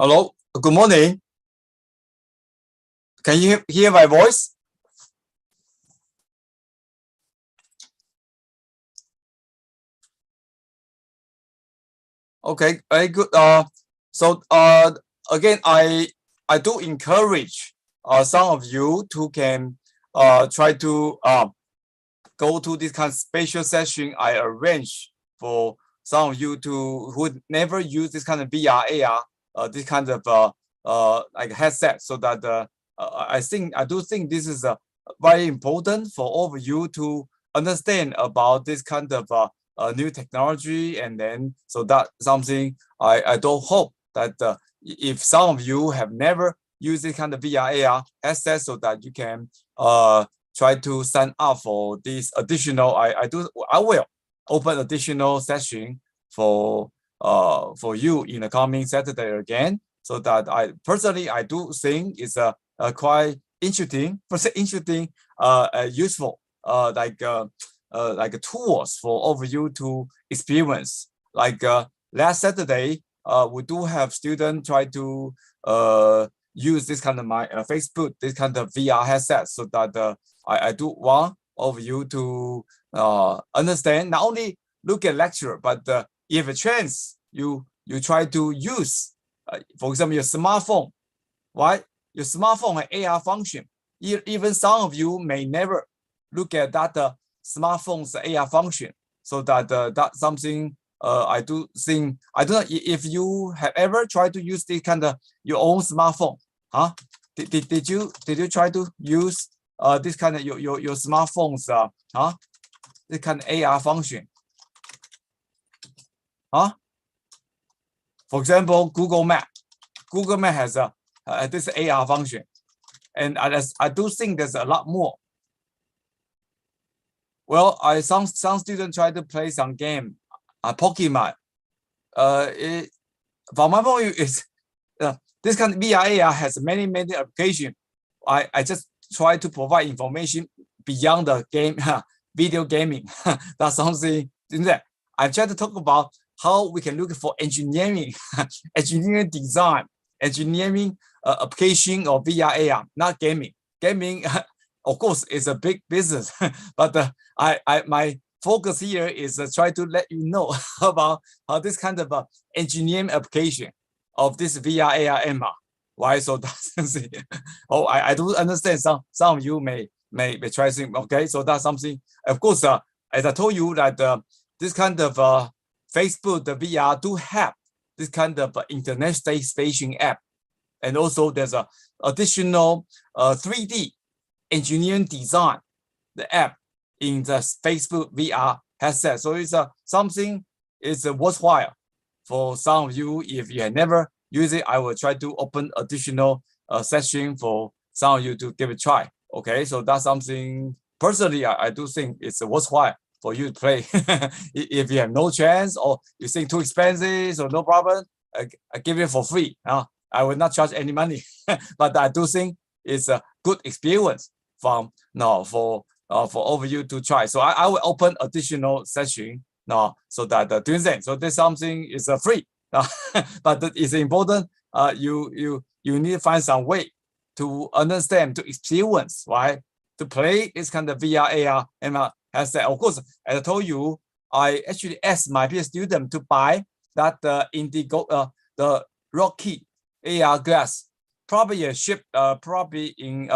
Hello, good morning. Can you hear my voice? Okay, very good. So again, I do encourage some of you to can try to go to this kind of special session I arrange for some of you to who never use this kind of VR AR, this kind of like headset, so that I do think this is very important for all of you to understand about this kind of new technology, and then so that something I do hope that if some of you have never used this kind of VR AR headset, so that you can try to sign up for this additional. I will open additional session for you in the coming Saturday again, so that I personally I do think it's a quite interesting, useful like tools for all of you to experience. Like last Saturday, we do have students try to use this kind of my Facebook, this kind of VR headset, so that I do want all of you to understand, not only look at lecture, but if a chance you try to use, for example, your smartphone, right? Your smartphone and AR function. Even some of you may never look at that smartphone's AR function, so that that's something I do think. I don't know if you have ever tried to use this kind of your own smartphone, huh? Did you try to use this kind of your smartphone's this kind of AR function, huh? For example, Google Map has this AR function, and I do think there's a lot more. Well, some students try to play some game, Pokemon. From my point of view, is this kind of VR AR has many applications. I just try to provide information beyond the game, video gaming. That's something that I try to talk about how we can look for engineering, engineering design, engineering application of VR AR, not gaming. Gaming, of course, is a big business, but my focus here is try to let you know about how this kind of engineering application of this VR AR MR. Why? So that's oh, I do understand some of you may try to, okay, so that's something. Of course, as I told you that this kind of Facebook, the VR do have this kind of internet station app, and also there's a additional 3D engineering design, the app in the Facebook VR headset. So it's something is worthwhile for some of you. If you have never used it, I will try to open additional session for some of you to give it a try. Okay, so that's something personally I do think it's worthwhile for you to play. If you have no chance, or you think too expensive, so no problem, I give it for free. I will not charge any money, but I do think it's a good experience from for all of you to try. So I will open additional session now, so that doing that. So this something is free, but it's important. You need to find some way to understand, to experience, right? To play this kind of VR AR MR headset. Of course, as I told you, I actually asked my peer student to buy that Indigo, the Rocky AR glass. Probably ship probably in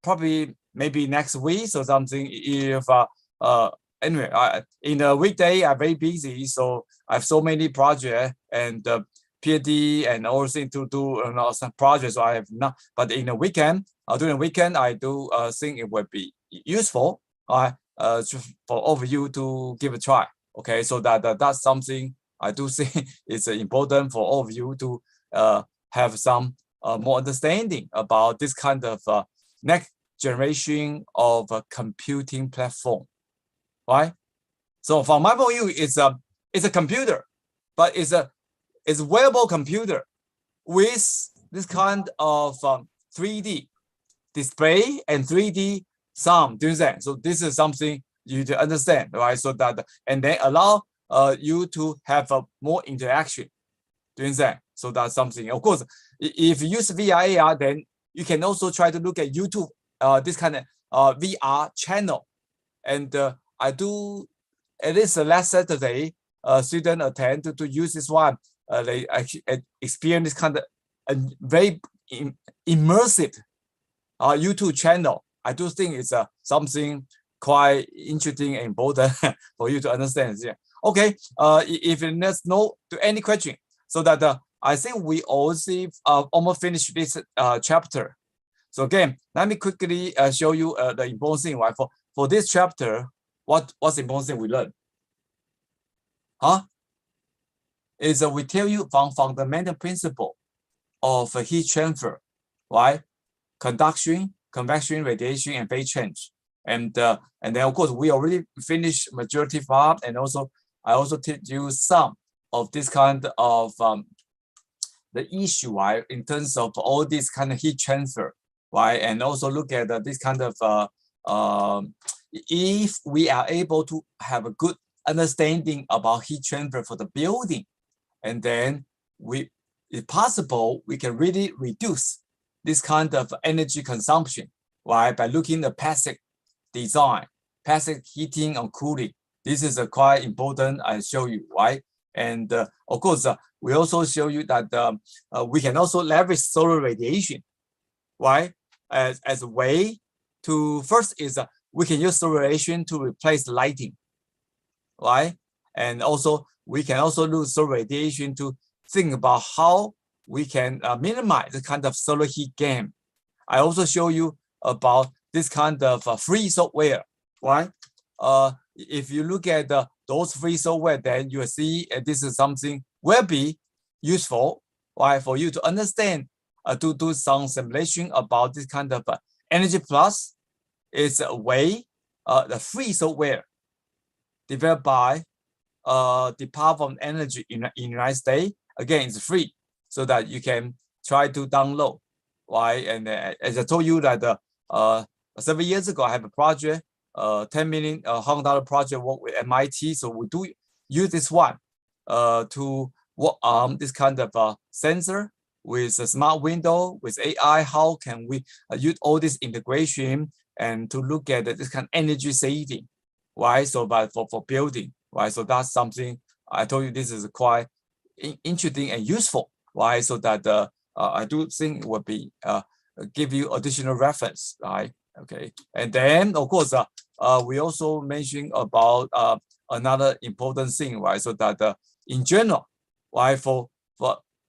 probably maybe next week or something. If anyway, in the weekday I'm very busy, so I have so many projects and PhD and all things to do, some projects. So I have not. But in the weekend, during the weekend, I do think it would be useful for all of you to give a try. Okay, so that's something I do think is important for all of you to have some more understanding about this kind of next generation of computing platform, right? So from my point of view, it's a computer, but it's a wearable computer with this kind of 3D display and 3D sound doing that. So this is something you to understand, right? So that, and then allow you to have more interaction doing that. So that's something. Of course, if you use VR AR, then you can also try to look at YouTube, this kind of VR channel. And I do, at least last Saturday, student attend to use this one. They actually experience this kind of a very immersive YouTube channel. I do think it's something quite interesting and important for you to understand. Yeah. Okay. If there's no to any question, so that I think we also almost finished this chapter. So again, let me quickly show you the important thing. Right? For this chapter, what's the important thing we learned? Is we tell you from fundamental principle of heat transfer, right? Conduction, convection, radiation, and phase change. And then of course we already finished majority part, and also I also teach you some of this kind of the issue, right, in terms of all this kind of heat transfer, right, and also look at this kind of if we are able to have a good understanding about heat transfer for the building, and then if possible, we can really reduce this kind of energy consumption, right, by looking at passive design, passive heating and cooling. This is quite important. I show you, right? And of course, we also show you that we can also leverage solar radiation, right, as a way to, first is we can use solar radiation to replace lighting, right? And also we can also use solar radiation to think about how we can minimize the kind of solar heat gain. I also show you about this kind of free software, right? If you look at those free software, then you will see this is something will be useful, right, for you to understand, to do some simulation about this kind of Energy Plus is a way, the free software developed by Department of Energy in the United States. Again, it's free, so that you can try to download, right? And as I told you that several years ago, I have a project, $10 million Hong Kong project work with MIT. So we do use this one to work on this kind of sensor with a smart window, with AI. How can we use all this integration and to look at this kind of energy saving, right? So, but for building, right? So that's something I told you. This is quite interesting and useful, right? So that I do think it will be give you additional reference, right? Okay, and then of course we also mentioned about another important thing, right? So that in general, right, for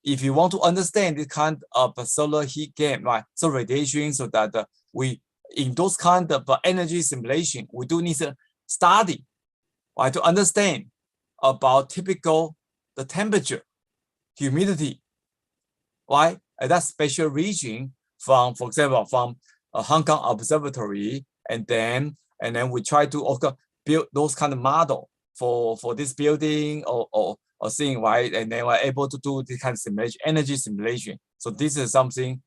if you want to understand this kind of solar heat gain, right, so radiation, so that we in those kind of energy simulation, we do need to study, right, to understand about typical the temperature, humidity, right, at that special region from, for example, from a Hong Kong observatory, and then we try to also build those kind of model for this building or thing, right? And then we're able to do this kind of simulation, energy simulation. So this is something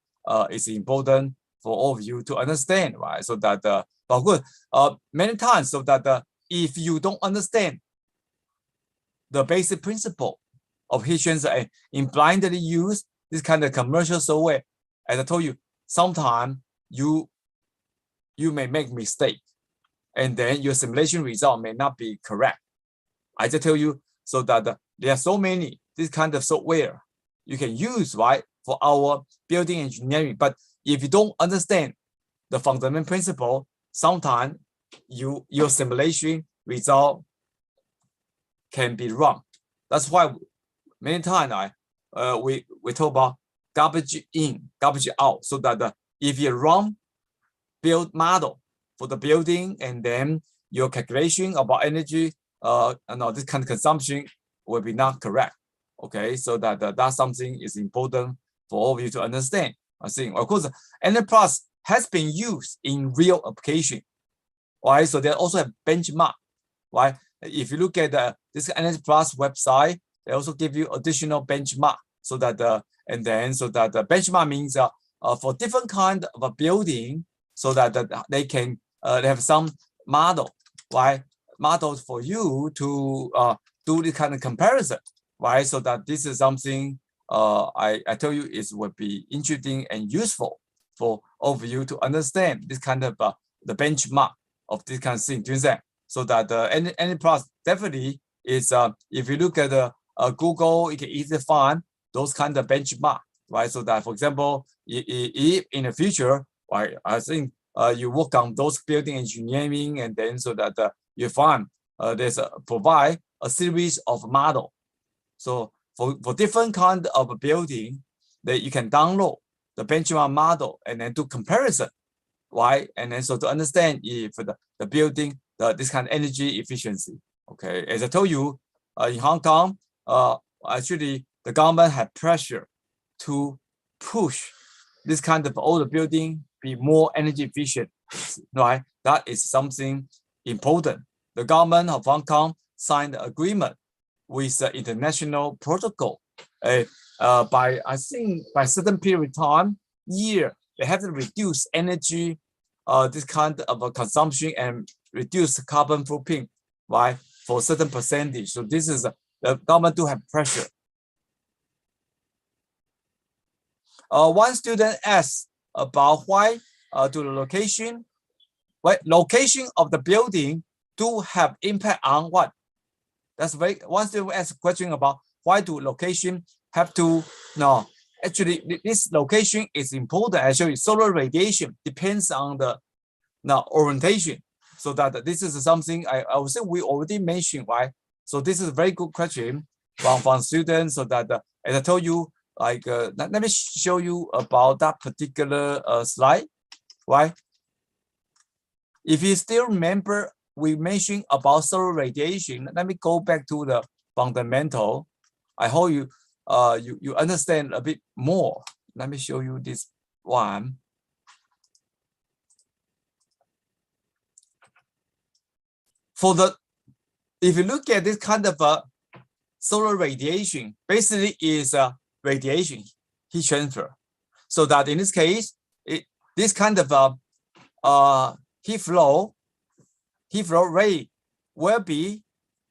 is important for all of you to understand, right? So that but good, many times, so that if you don't understand the basic principle of heat transfer and in blindly use this kind of commercial software, as I told you, sometimes you may make mistake, and then your simulation result may not be correct. I just tell you so that there are so many this kind of software you can use, right, for our building engineering. But if you don't understand the fundamental principle, sometimes your simulation result can be wrong. That's why many times we talk about garbage in, garbage out, so that if you run build model for the building, and then your calculation about energy, this kind of consumption will be not correct. Okay, so that's something is important for all of you to understand. I think, of course, Energy Plus has been used in real application, right? So they also have benchmark, right? If you look at this Energy Plus website, they also give you additional benchmark, so that and then so that the benchmark means for different kind of a building, so that they can they have some model, right? Models for you to do this kind of comparison, right? So that this is something I tell you it would be interesting and useful for all of you to understand this kind of the benchmark of this kind of thing. So that any plus definitely is if you look at Google, you can easily find those kind of benchmark, right? So that, for example, if in the future, right, I think you work on those building engineering, and then so that you find there's provide a series of model. So for different kind of building, that you can download the benchmark model and then do comparison, right? And then so to understand if the building this kind of energy efficiency. Okay, as I told you, in Hong Kong, actually the government had pressure to push this kind of older building be more energy efficient, right? That is something important. The government of Hong Kong signed an agreement with the international protocol. By I think by certain period of time, they have to reduce energy, this kind of consumption and reduce carbon footprint, right? For a certain percentage. So this is the government do have pressure. One student asked about why to the location, right? Location of the building do have impact on what? That's very, one student asked a question about why do location have to, no, actually this location is important. Actually, solar radiation depends on the orientation. So that this is something I would say we already mentioned, right? So this is a very good question from students. So that as I told you, like let me show you about that particular slide, right? If you still remember, we mentioned about solar radiation. Let me go back to the fundamental. I hope you you understand a bit more. Let me show you this one. For the, if you look at this kind of solar radiation, basically is radiation heat transfer. So that in this case, this kind of heat flow rate will be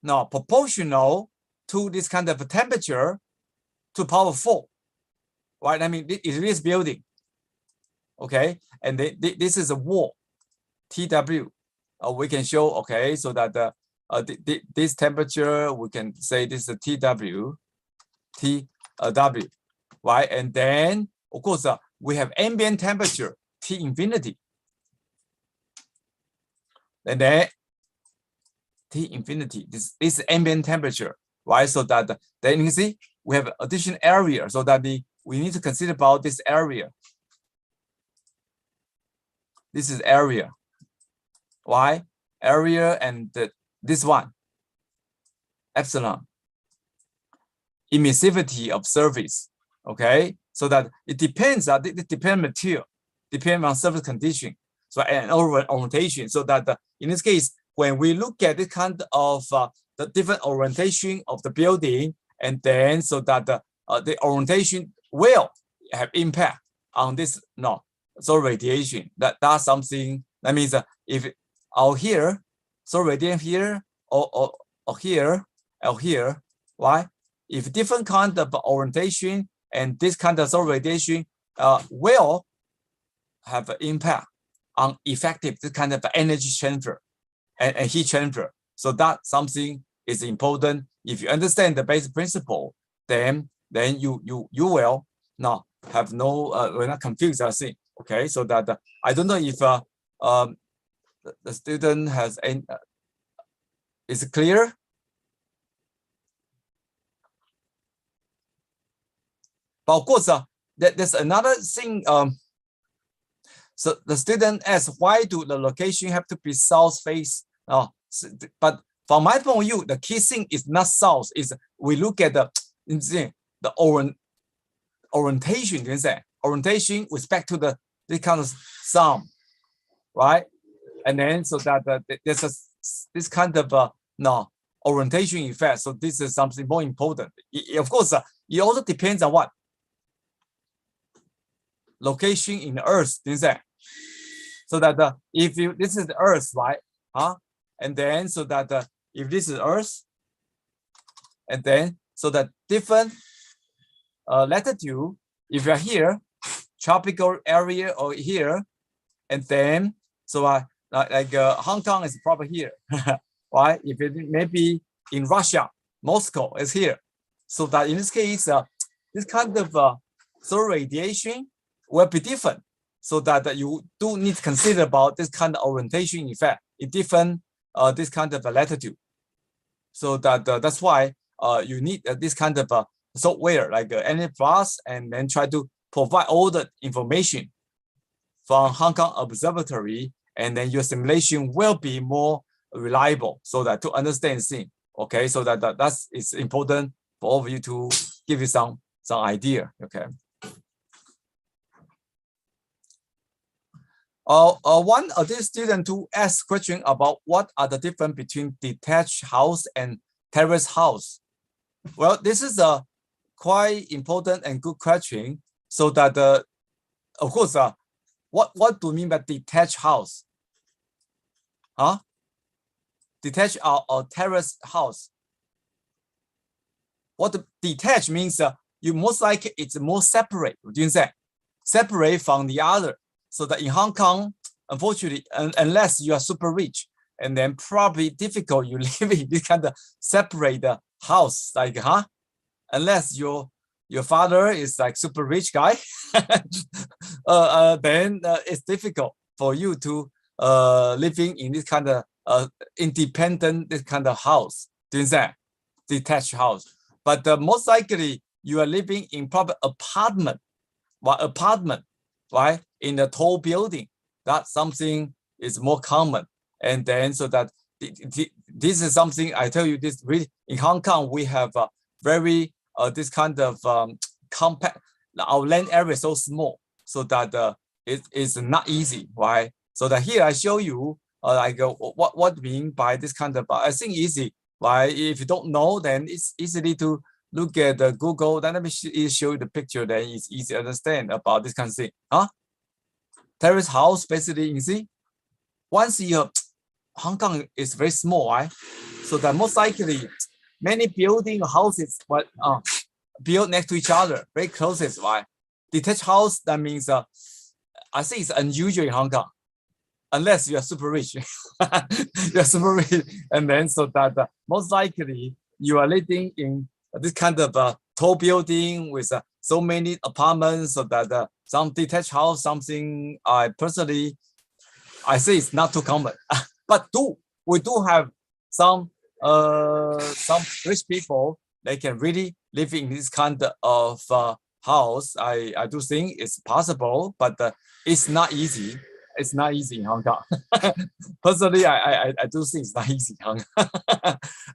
proportional to this kind of temperature to power 4, right? I mean, it is building, okay, and this is a wall, TW. We can show, okay, so that this temperature, we can say this is TW, right? And then, of course, we have ambient temperature, T infinity. And then T infinity, this is ambient temperature, right? So that then you can see we have additional area, so that we need to consider about this area. This is area. Why? Area and this one, epsilon, emissivity of surface. Okay, so that it depends. It depends material, depends on surface condition. So and orientation. So that in this case, when we look at this kind of the different orientation of the building, and then so that the orientation will have impact on this so radiation. That's something that means if out here, so radiation here or here or here, right? If different kind of orientation and this kind of solar radiation will have an impact on effective this kind of energy transfer and heat transfer. So that something is important. If you understand the basic principle, then you will not have we're not confused. I think. Okay, so that I don't know if the student has any. Is it clear? But of course, there's another thing. So the student asks, why do the location have to be south face? But from my point of view, the key thing is not south. Is we look at the orientation. Orientation with respect to this kind of sound, right? And then so that there's this kind of orientation effect. So this is something more important. Of course, it also depends on what location in the earth. So that if this is the earth, right? And then so that if this is earth, and then so that different latitude, if you're here, tropical area or here, and then so Hong Kong is probably here, right? If it maybe in Russia, Moscow is here. So that in this case, this kind of solar radiation will be different. So that you do need to consider about this kind of orientation effect in different this kind of latitude. So that that's why you need this kind of software like NFS, and then try to provide all the information from Hong Kong Observatory, and then your simulation will be more reliable, so that to understand things. Okay, so that's it's important for all of you to give you some idea. Okay. One of these students to ask question about what are the difference between detached house and terrace house. Well, this is a quite important and good question. So that of course, what do you mean by detached house? Huh? Detached or terrace house? What detached means? You most likely it's more separate. What do you say? Separate from the other. So that in Hong Kong, unfortunately, unless you are super rich, and then probably difficult you live in this kind of separate house, like unless your father is like super rich guy, then it's difficult for you to living in this kind of independent this kind of house. Doing that detached house, but most likely you are living in proper apartment, right? In a tall building, that something is more common. And then so that this is something I tell you this really in Hong Kong we have very this kind of compact. Our land area is so small, so that it is not easy, right? So that here I show you like what mean by this kind of I think easy, right? If you don't know, then it's easily to look at the Google. Then let me show you the picture. Then it's easy to understand about this kind of thing. Terrace house basically, you see, once you Hong Kong is very small, right? So that most likely many building houses but built next to each other, very close, right? Detached house, that means I think it's unusual in Hong Kong, unless you are super rich. You are super rich, and then so that most likely you are living in this kind of tall building with so many apartments, so that some detached house, something I personally I say it's not too common. But we do have some rich people, they can really live in this kind of house. I do think it's possible, but it's not easy. It's not easy in Hong Kong. Personally, I do think it's not easy in Hong Kong.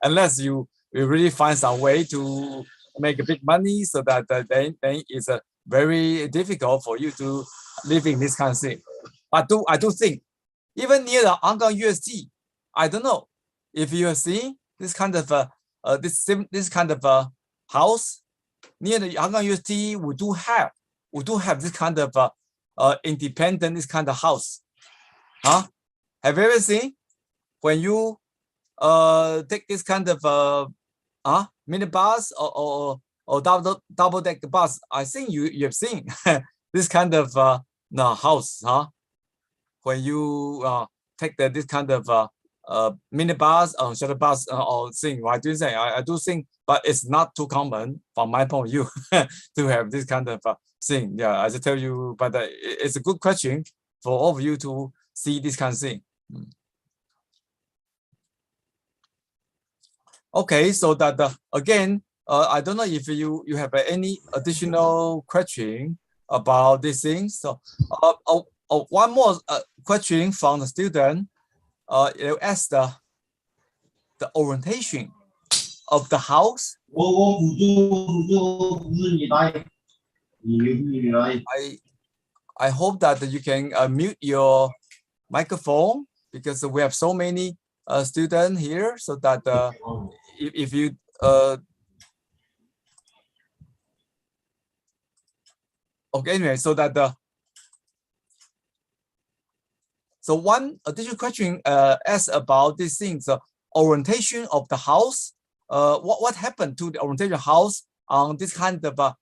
Unless you really find some way to make big money, so that then it's very difficult for you to live in this kind of thing. But I do think even near the Hong Kong UST, I don't know if you are seeing this kind of this kind of house near the Hong Kong UST. We do have this kind of independent this kind of house. Have you ever seen when you take this kind of minibus or double deck bus? I think you have seen this kind of house, when you take this kind of minibus or shuttle bus or thing, right? Do you say? I do think, but it's not too common from my point of view to have this kind of thing. Yeah, I just tell you, but it's a good question for all of you to see this kind of thing. Okay, so that again, I don't know if you have any additional question about these things. So one more question from the student. You asked the orientation of the house. I hope that you can mute your microphone, because we have so many students here, so that if you okay, anyway, so that so one additional question asks about these things, orientation of the house. What happened to the orientation house on this kind of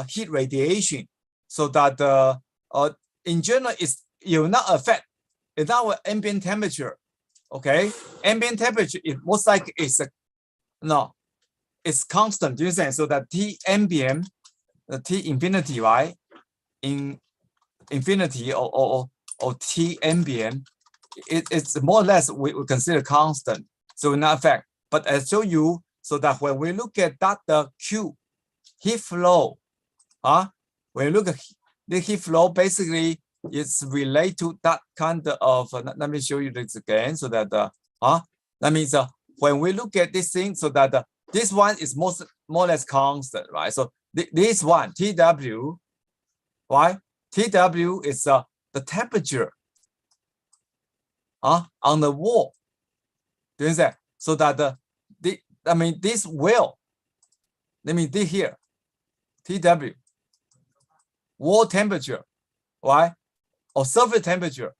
heat radiation, so that in general it will not affect our ambient temperature. Okay, ambient temperature is most likely is it's constant. Do you understand? So that T ambient, T infinity, right? In infinity or T ambient, it's more or less we consider constant, so not affect. But I show you so that when we look at that the Q heat flow, when you look at the heat flow, basically it's related to that kind of. Let me show you this again, so that that means when we look at this thing, so that this one is more or less constant, right? So this one TW, right? TW is the temperature on the wall. Do you understand? So that this will, this here, TW, wall temperature, right? Or surface temperature.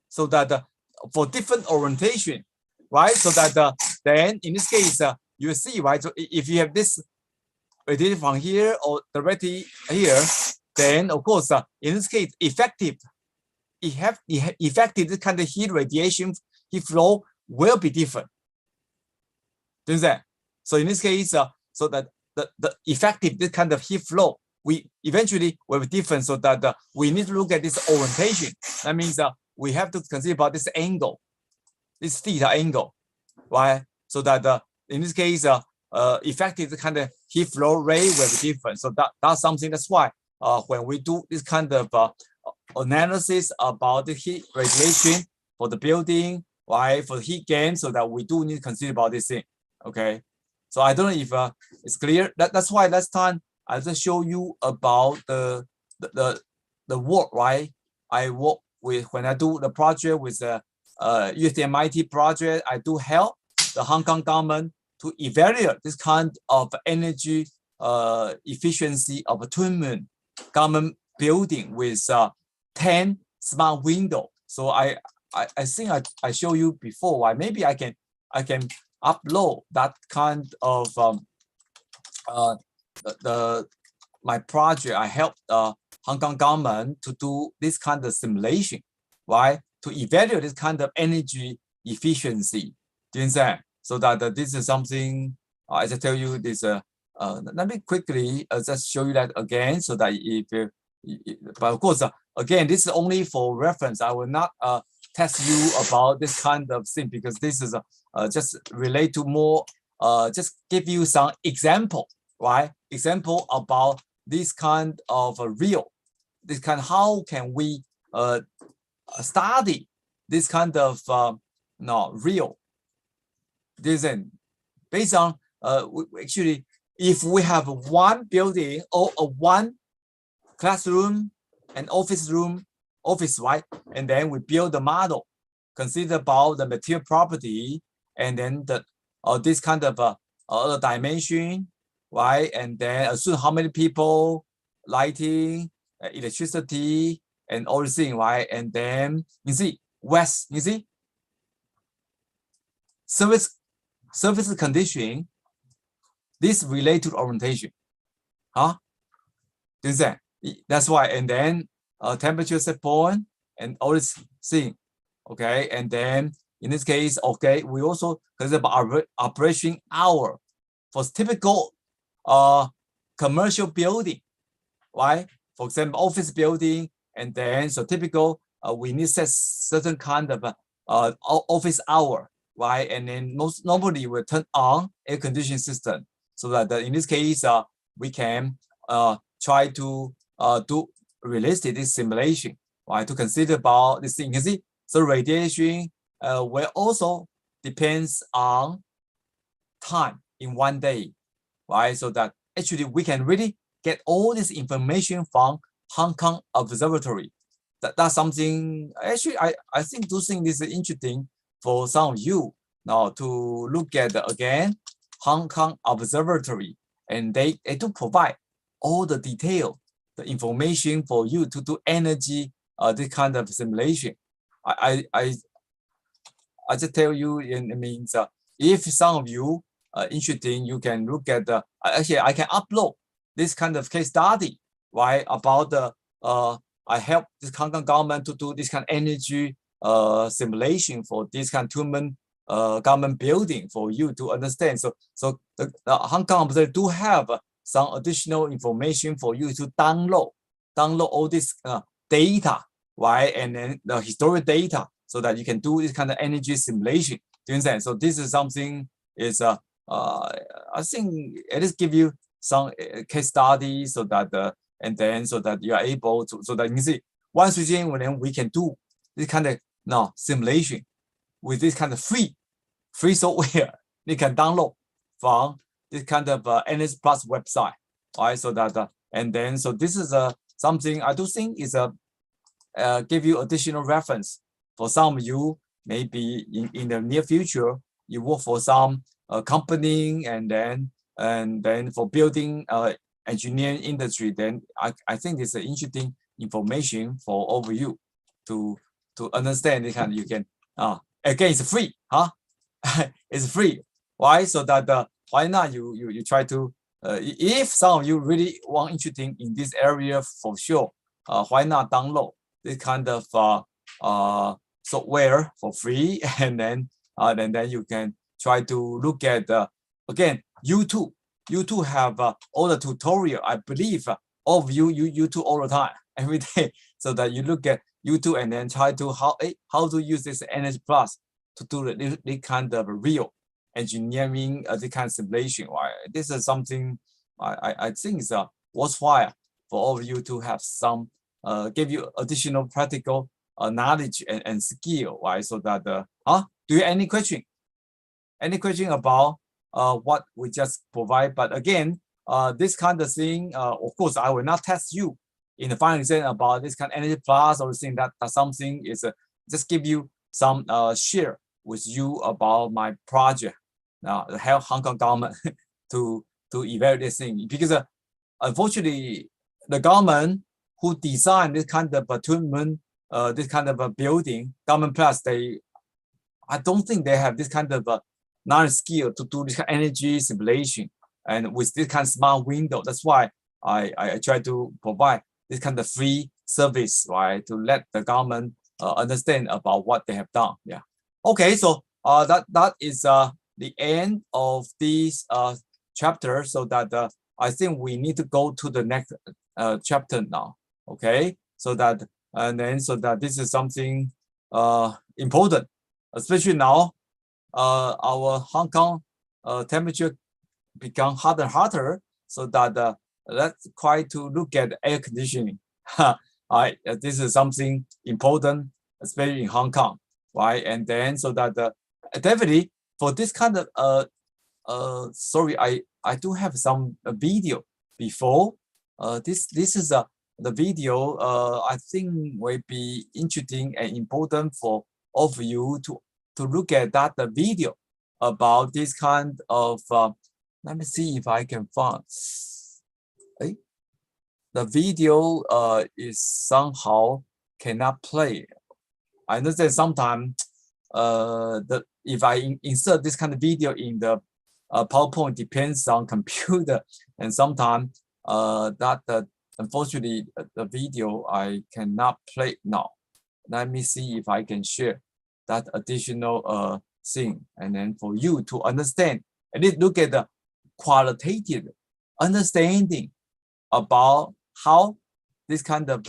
So that for different orientation, right? So that then in this case, you see, right? So if you have this radiation from here or directly here, then of course, in this case, effective this kind of heat radiation, heat flow will be different. Do you understand? So in this case, so that the effective this kind of heat flow, we eventually will be different. So that we need to look at this orientation. That means we have to consider about this angle, this theta angle, right? So that in this case, effective kind of heat flow rate will be different. So that's something. That's why when we do this kind of analysis about the heat radiation for the building, right, for the heat gain, so that we do need to consider about this thing. Okay, so I don't know if it's clear. That's why last time I just show you about the work, right? I work with when I do the project with the USMIT project. I do help the Hong Kong government to evaluate this kind of energy efficiency of a twin government building with 10 smart window. So I think I show you before. Why maybe I can upload that kind of my project. I helped the Hong Kong government to do this kind of simulation, right? To evaluate this kind of energy efficiency. Do you understand? So that this is something I just tell you this. Let me quickly just show you that again, so that if but of course again, this is only for reference. I will not test you about this kind of thing, because this is just relate to more just give you some example, right? Example about this kind of this kind, how can we study this kind of real design based on actually, if we have one building or one classroom and office room, right? And then we build the model, consider about the material property, and then the this kind of other dimension, right? And then assume how many people, lighting, electricity, and all the thing, right? And then you see surface condition, this relate to orientation, that's why. And then temperature set point and all this thing, okay. And then in this case, okay, we also consider about operation hour for typical commercial building, right? For example, office building, and then so typical we need set certain kind of office hour, right? And then most normally we turn on air conditioning system, so that in this case we can try to do realistic simulation, right? To consider about this thing. You see, so radiation will also depends on time in one day, right? So that actually we can really get all this information from Hong Kong Observatory. That's something actually I think do think this is interesting for some of you now to look at again Hong Kong Observatory, and they do provide all the detail, the information for you to do energy this kind of simulation. I just tell you, it means if some of you interesting, you can look at the actually I can upload this kind of case study, right? About the I help this Hong Kong government to do this kind of energy simulation for this kind of human government building for you to understand. So the Hong Kong observer do have some additional information for you to download all this data, right? And then the historic data, so that you can do this kind of energy simulation. Do you understand? So this is something is I think it is give you some case study, so that and then so that you are able to, so that you can see once we can do this kind of simulation with this kind of free software you can download from this kind of NS Plus website, right? So that and then so this is something I do think is give you additional reference for some of you, maybe in the near future you work for some company and then for building engineering industry. Then I think it's an interesting information for all of you to understand. You can again, it's free, it's free. Why? So that why not you try to if some of you really want interesting in this area for sure, why not download this kind of software for free, and then you can try to look at again YouTube. YouTube have all the tutorial. I believe all of you YouTube all the time, every day, so that you look at YouTube and then try to how to use this NS Plus to do this kind of real engineering, this kind of simulation. Right? This is something I think is worthwhile for all of you to have some give you additional practical knowledge and skill. Right? So that do you have any question? Any question about what we just provide? But again, this kind of thing, of course, I will not test you in the final exam about this kind of energy plus or thing. That something is just give you some share with you about my project. The help Hong Kong government to evaluate this thing, because unfortunately the government who designed this kind of tournament, this kind of a building, government plus, I don't think they have this kind of knowledge skill to do this kind of energy simulation and with this kind of smart window. That's why I try to provide this kind of free service, right, to let the government understand about what they have done. Yeah. Okay, so that is the end of this chapter. So that I think we need to go to the next chapter now. Okay, so that so that this is something important, especially now our Hong Kong temperature become hotter and hotter. So that let's try to look at air conditioning. This is something important, especially in Hong Kong, right? And then so that definitely for this kind of sorry, I do have some video before. This is the video I think will be interesting and important for all of you to look at that the video about this kind of let me see if I can find the video is somehow cannot play. I understand sometimes if I insert this kind of video in the PowerPoint depends on computer, and sometimes unfortunately the video I cannot play now. Let me see if I can share that additional thing, and then for you to understand and then look at the qualitative understanding about how this kind of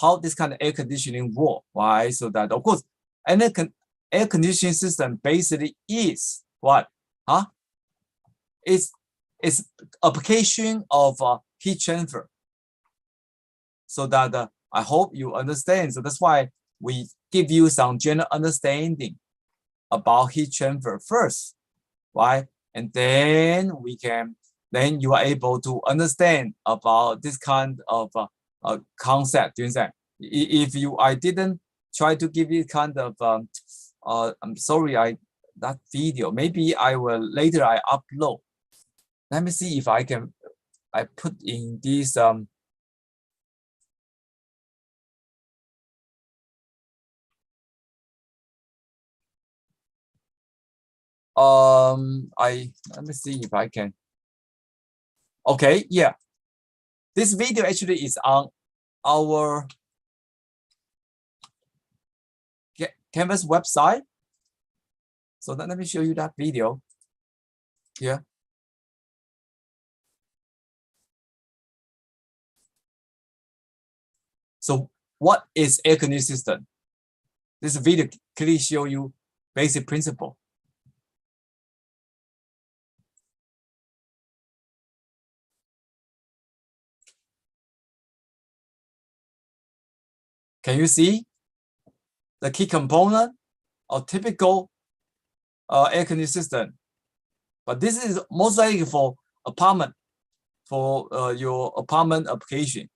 how this kind of air conditioning work, right? So that of course air conditioning system basically is what it's application of heat transfer. So that I hope you understand. So that's why we give you some general understanding about heat transfer first, right? And then you are able to understand about this kind of concept. If I didn't try to give you kind of I'm sorry, that video maybe I will later I upload. Let me see if I put in this let me see if I can Okay, yeah. This video actually is on our Canvas website. So let me show you that video here. So what is air conditioning system? This video clearly show you basic principle. Can you see the key component of typical air conditioning system? But this is most likely for apartment, for your apartment application.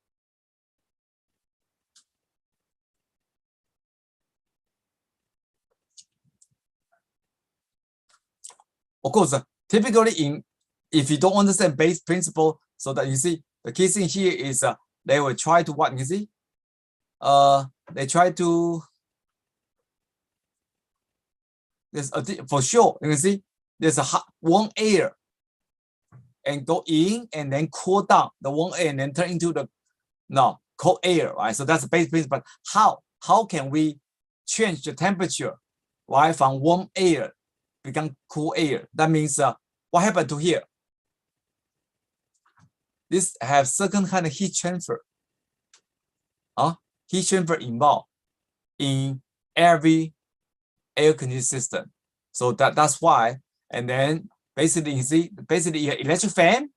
Of course, typically if you don't understand base principle, so that you see the key thing here is they will try to what you see. They try to. There's for sure you can see there's a hot warm air and go in and then cool down the warm air and then turn into the cold air, right? So that's the base principle. But how can we change the temperature, right, from warm air become cool air? That means what happened to here? This have certain kind of heat transfer. Heat transfer involved in every air conditioning system. So that's why. And then basically you see basically electric fan,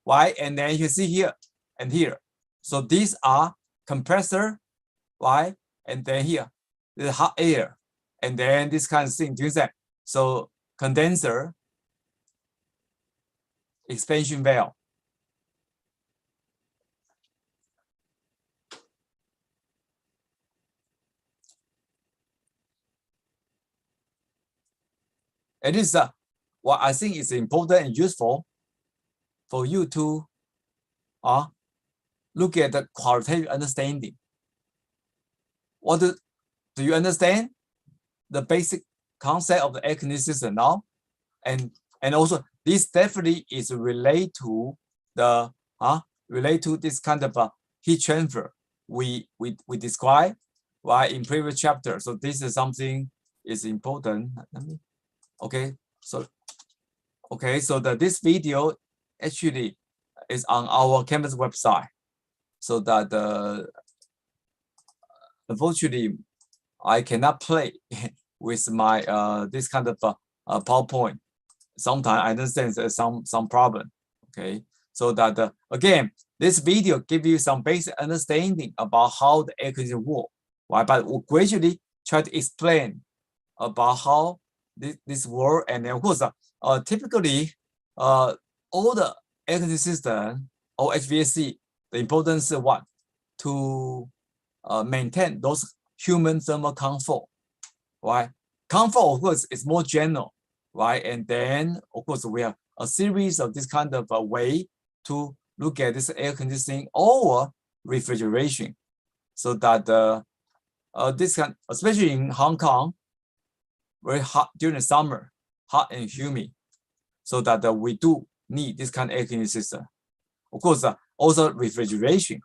right? And then you see here and here. So these are compressor, right? And then here the hot air, and then this kind of thing. Do you see? So condenser, expansion valve. It is what I think is important and useful for you to look at the qualitative understanding. What do you understand the basic concept of the air conditioning system now? And also this definitely is related to the this kind of heat transfer we described, right, in previous chapter. So this is something is important. Okay, so this video actually is on our Canvas website. So that unfortunately I cannot play with my this kind of PowerPoint. Sometimes I understand there's some problem. Okay, so that again, this video give you some basic understanding about how the air conditioning works, right? But we'll gradually try to explain about how this work. And then of course typically all the air conditioning system or HVAC, the importance is what? To maintain those human thermal comfort, right? Comfort of course is more general, right? And then of course we have a series of this kind of way to look at this air conditioning or refrigeration, so that this kind, especially in Hong Kong, very hot during the summer, hot and humid, so that we do need this kind of air conditioning system. Of course, also refrigeration,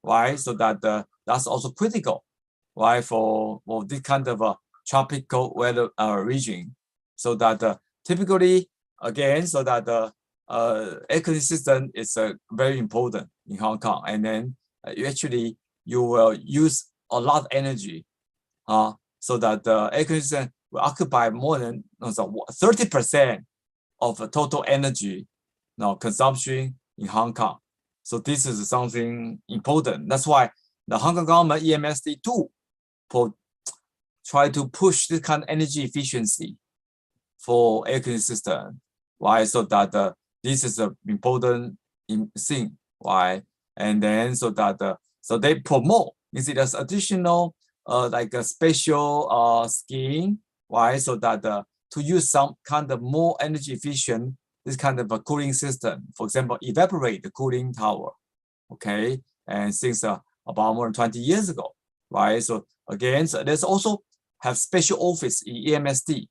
right? So that that's also critical, right, for this kind of tropical weather region. So that typically, again, so that the air conditioning system is very important in Hong Kong. And then you will use a lot of energy, so that the air conditioning will occupy more than 30% of the total energy consumption in Hong Kong. So this is something important. That's why the Hong Kong government EMSD too try to push this kind of energy efficiency for air conditioning system, right? So that this is an important thing, right? And then so that so they promote. You see, there's additional like a special scheme, right? So that to use some kind of more energy efficient this kind of a cooling system. For example, evaporate the cooling tower, okay? And since about more than 20 years ago, right? So again, so there's also have special office in EMSD,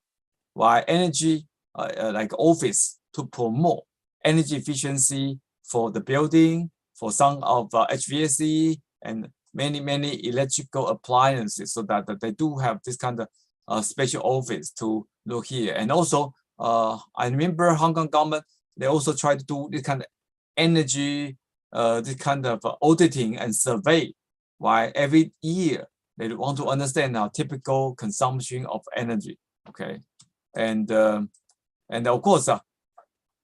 right? Energy like office to promote energy efficiency for the building, for some of HVAC and many electrical appliances, so that they do have this kind of special office to look here. And also, I remember Hong Kong government, they also try to do this kind of energy, this kind of auditing and survey. Why every year they want to understand our typical consumption of energy. Okay, and of course,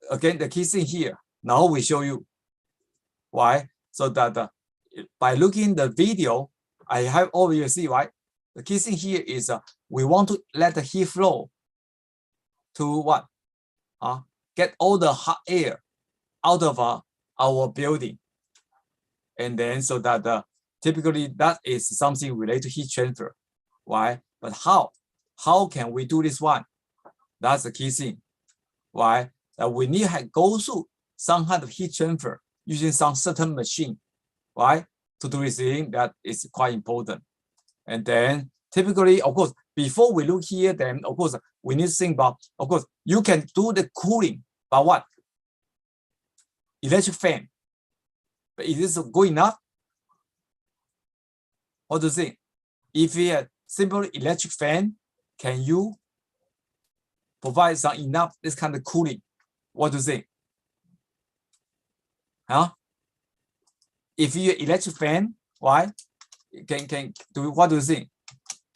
again, the key thing here. Now we show you why, so that by looking the video, I have already see, right? The key thing here is we want to let the heat flow to what? Get all the hot air out of our building, and then so that typically that is something related to heat transfer. Why? But how can we do this one? That's the key thing. Why? That we need to go through some kind of heat transfer using some certain machine. Why? To do this thing, that is quite important. And then typically, of course, before we look here, then of course we need to think about, of course, you can do the cooling by what? Electric fan. But is this good enough? What do you think? If you have simple electric fan, can you provide some enough this kind of cooling? What do you think? If you electric fan, why? Can do, what do you think?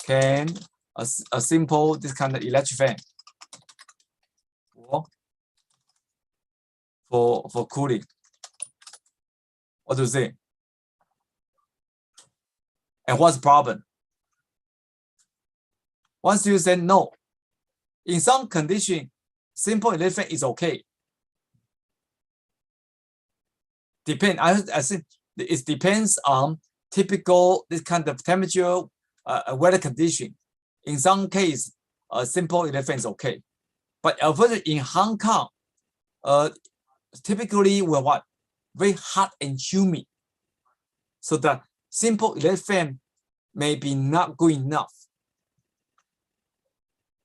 Can a simple this kind of electric fan for cooling? What do you think? And what's the problem? Once you say no, in some condition, simple electric fan is okay. I think it depends on typical this kind of temperature, weather condition. In some case, simple electric fan is okay. But in Hong Kong, typically we're what? Very hot and humid. So the simple electric fan may be not good enough.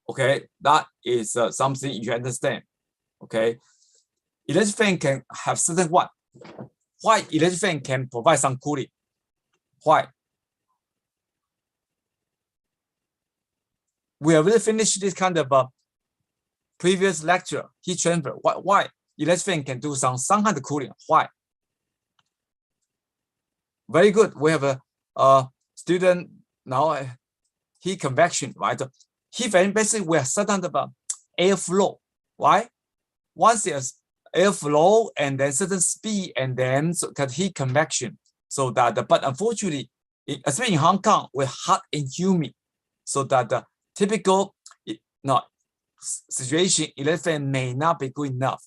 Okay, that is something you understand. Okay, electric fan can have certain what? Why electric fan can provide some cooling? Why? We already finished this kind of previous lecture, heat transfer. Why electric fan can do some kind of cooling? Why? Very good. We have a student now, heat convection, right? Heat fan basically we are certain about airflow. Why? Once there's airflow and then certain speed and then so heat convection. So that, but unfortunately, especially in Hong Kong, we're hot and humid. So that the typical situation, electric fan may not be good enough.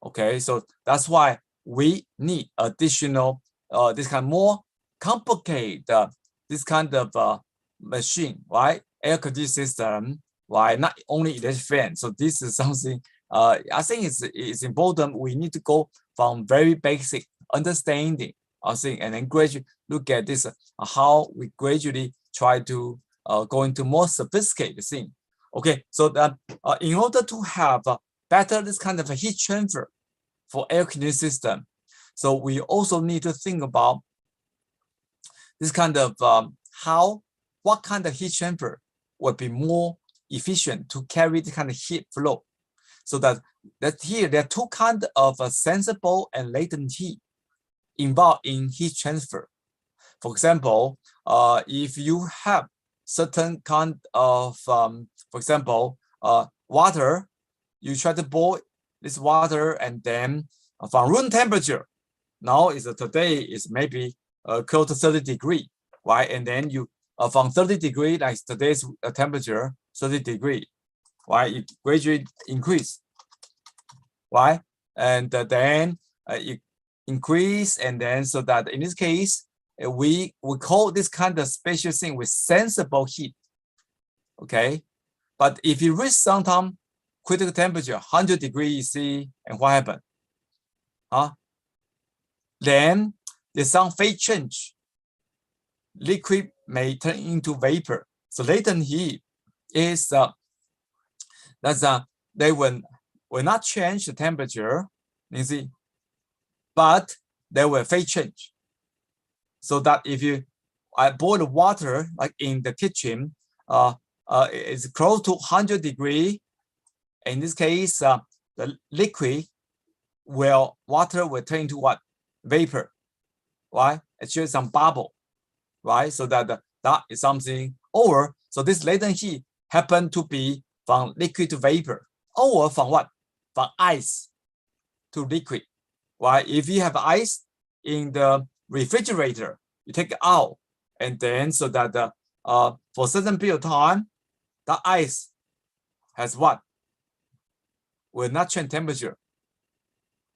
Okay, so that's why we need additional this kind of more complicated this kind of machine, right? Air conditioning system, right? Not only electric fan. So this is something I think it's important. We need to go from very basic understanding, I think, and then gradually look at this how we gradually try to go into more sophisticated thing. Okay, so that in order to have better this kind of a heat transfer for air conditioning system, so we also need to think about this kind of what kind of heat transfer would be more efficient to carry the kind of heat flow. So that here there are two kinds of sensible and latent heat involved in heat transfer. For example, if you have certain kind of, for example, water, you try to boil this water and then from room temperature, now today is maybe close to 30 degrees, right? And then you from 30 degrees, like today's temperature, 30 degrees, right? It gradually increase, right? And then it increase, and then so that in this case, we call this kind of special thing with sensible heat, okay? But if you reach sometime critical temperature, 100 degrees C, and what happened? Then there's some phase change. Liquid may turn into vapor. So latent heat is they will not change the temperature. You see, but there will phase change. So that if I boil the water like in the kitchen, it's close to 100 degrees. In this case, the liquid water will turn into what? Vapor, right? Actually some bubble, right? So that that is something, or so this latent heat happen to be from liquid to vapor, or from what? From ice to liquid, right? If you have ice in the refrigerator, you take it out, and then so that for a certain period of time, the ice has what? Will not change temperature.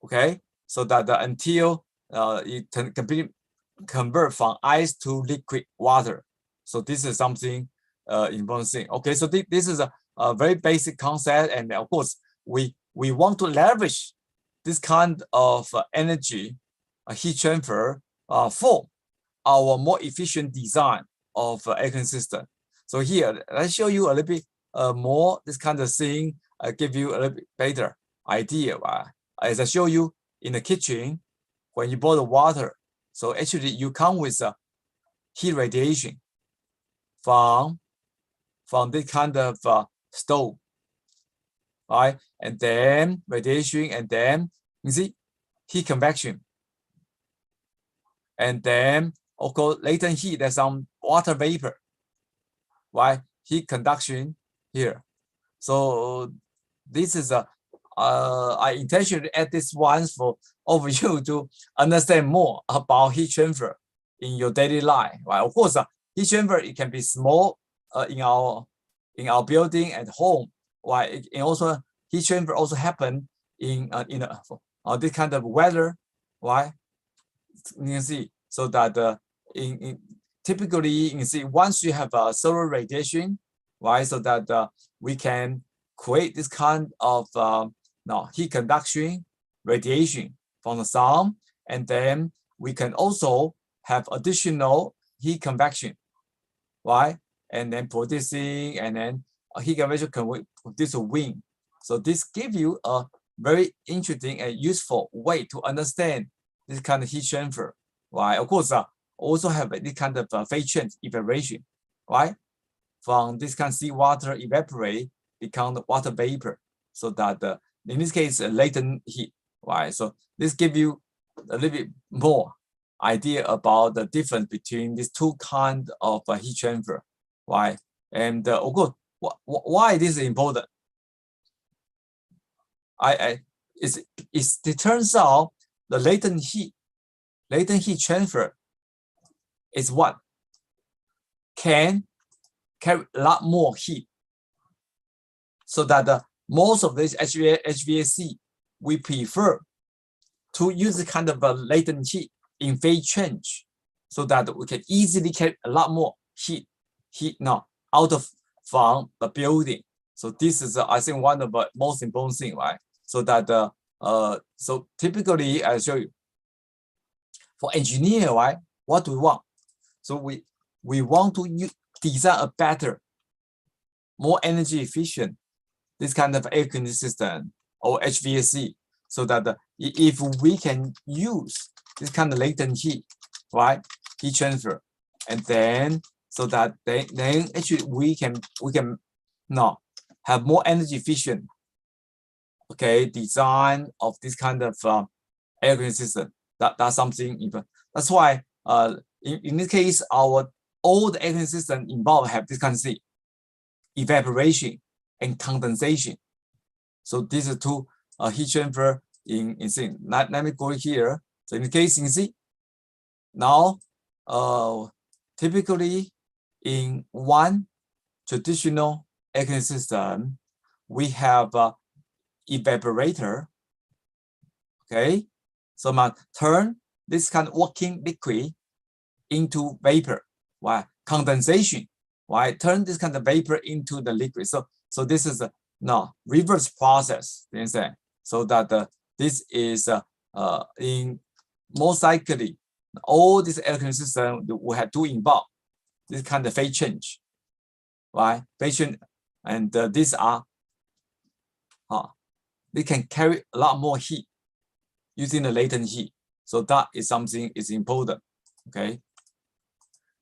Okay, so that until it can completely convert from ice to liquid water. So this is something important thing. Okay, so this is a very basic concept, and of course we want to leverage this kind of energy heat transfer for our more efficient design of air conditioning system. So here, let's show you a little bit more this kind of thing, give you a little bit better idea. As I show you in the kitchen, when you boil the water, so actually you come with heat radiation from this kind of stove, right? And then radiation, and then you see heat convection, and then of course latent heat. There's some water vapor, right? Heat conduction here. So this is I intentionally add this one for over you to understand more about heat transfer in your daily life, right? Of course, heat transfer, it can be small in our building at home, right? And also heat transfer also happen in this kind of weather, right? You can see, so that typically you can see once you have solar radiation, right? So that we can create this kind of heat conduction radiation from the sun, and then we can also have additional heat convection, right? And then producing, and then heat convection can produce a wind. So this gives you a very interesting and useful way to understand this kind of heat transfer, right? Of course, also have this kind of phase change evaporation, right? From this kind of seawater evaporate, become water vapor. So that in this case, latent heat, right? So this gives you a little bit more idea about the difference between these two kinds of heat transfer, right? And of course, why this is important? It turns out the latent heat transfer is what can carry a lot more heat, so that most of this HVAC, we prefer to use the kind of latent heat in phase change, so that we can easily carry a lot more heat now out of from the building. So this is I think one of the most important thing, right? So that so typically I show you for engineer, right? What do we want? So we want to design a better, more energy efficient this kind of air conditioning system or HVAC, so that if we can use this kind of latent heat, right, heat transfer, and then so that then actually we can now have more energy efficient, okay, design of this kind of air conditioning system. That's something important. That's why in this case, our old air conditioning system involved have this kind of thing, evaporation and condensation. So these are two heat transfer in thing. Let me go here. So in the case, you can see now typically in one traditional air conditioning system, we have evaporator. Okay, so I turn this kind of working liquid into vapor. Why? Condensation. Why? Turn this kind of vapor into the liquid. So this is a reverse process. You say, so that this is in most likely all this air conditioning system will have to involve this kind of phase change, right? Phase change, and these are they can carry a lot more heat using the latent heat. So that is something is important. Okay.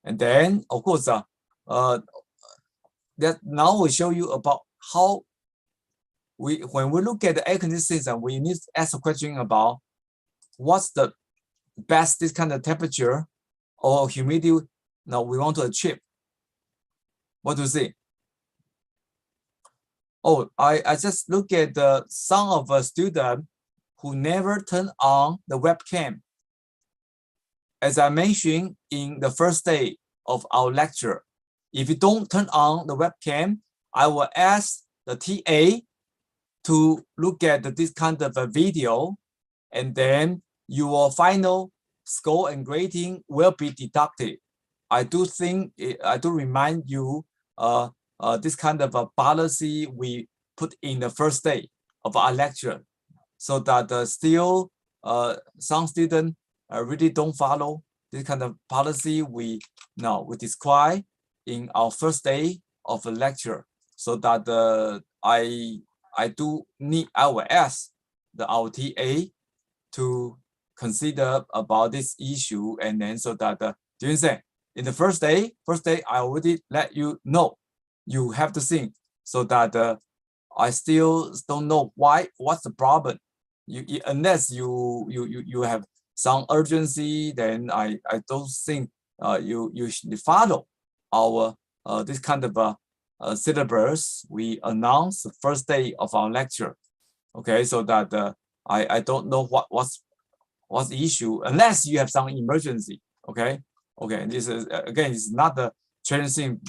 And then of course, that now we show you about how when we look at the air conditioning system, we need to ask a question about what's the best this kind of temperature or humidity now we want to achieve. What do you see? Oh, I just look at some of the students who never turn on the webcam. As I mentioned in the first day of our lecture, if you don't turn on the webcam, I will ask the TA to look at this kind of a video, and then your final score and grading will be deducted. I do remind you this kind of a policy we put in the first day of our lecture, so that still some students really don't follow this kind of policy we describe in our first day of the lecture. So that I will ask our TA to consider about this issue, and then so that do you say in the first day I already let you know you have to sing, so that I still don't know what's the problem. Unless you have some urgency, then I don't think you should follow our this kind of syllabus we announced the first day of our lecture. Okay, so that I don't know what's the issue, unless you have some emergency. Okay, and this is again, it's not the challenging.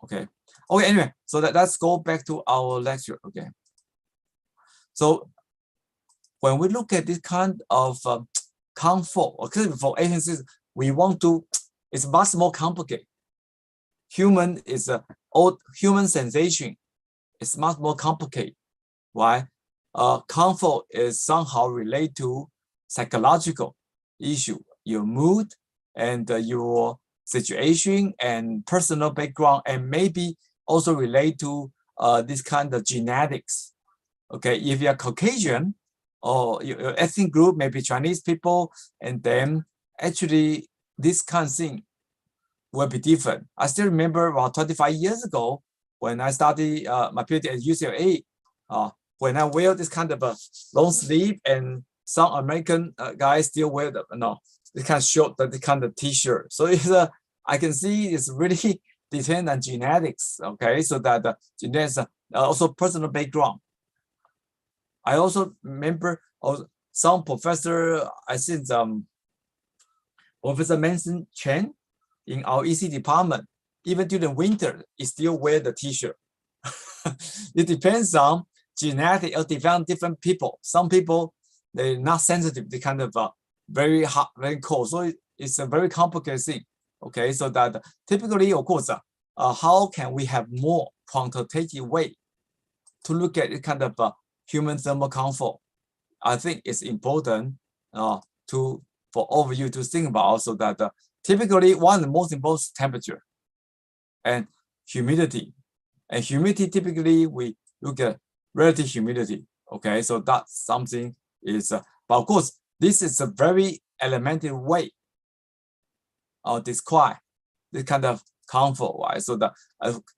Okay, anyway, so let's go back to our lecture. Okay, so when we look at this kind of comfort, okay, for agencies, we want to, it's much more complicated. Human sensation is much more complicated. Why? Comfort is somehow related to psychological issue, your mood and your situation and personal background, and maybe also relate to this kind of genetics. Okay, if you're Caucasian or your ethnic group, maybe Chinese people, and then actually this kind of thing will be different. I still remember about 25 years ago when I studied my PhD at UCLA, when I wear this kind of a long sleeve, and some American guys still wear this kind of short, this kind of T-shirt. So it's I can see it's really depend on genetics. Okay, so that genetics also personal background. I also remember some professor, I think Professor Manson Chen in our EC department, even during winter, he still wear the T-shirt. It depends on genetic or different people. Some people, they're not sensitive, they kind of very hot, very cold. So it's a very complicated thing. Okay, so that typically, of course, how can we have more quantitative way to look at this kind of human thermal comfort? I think it's important for all of you to think about, so that typically one of the most important is temperature and humidity. And humidity, typically we look at relative humidity. Okay, so that's something is, but of course, this is a very elementary way of describe this kind of comfort, right? So the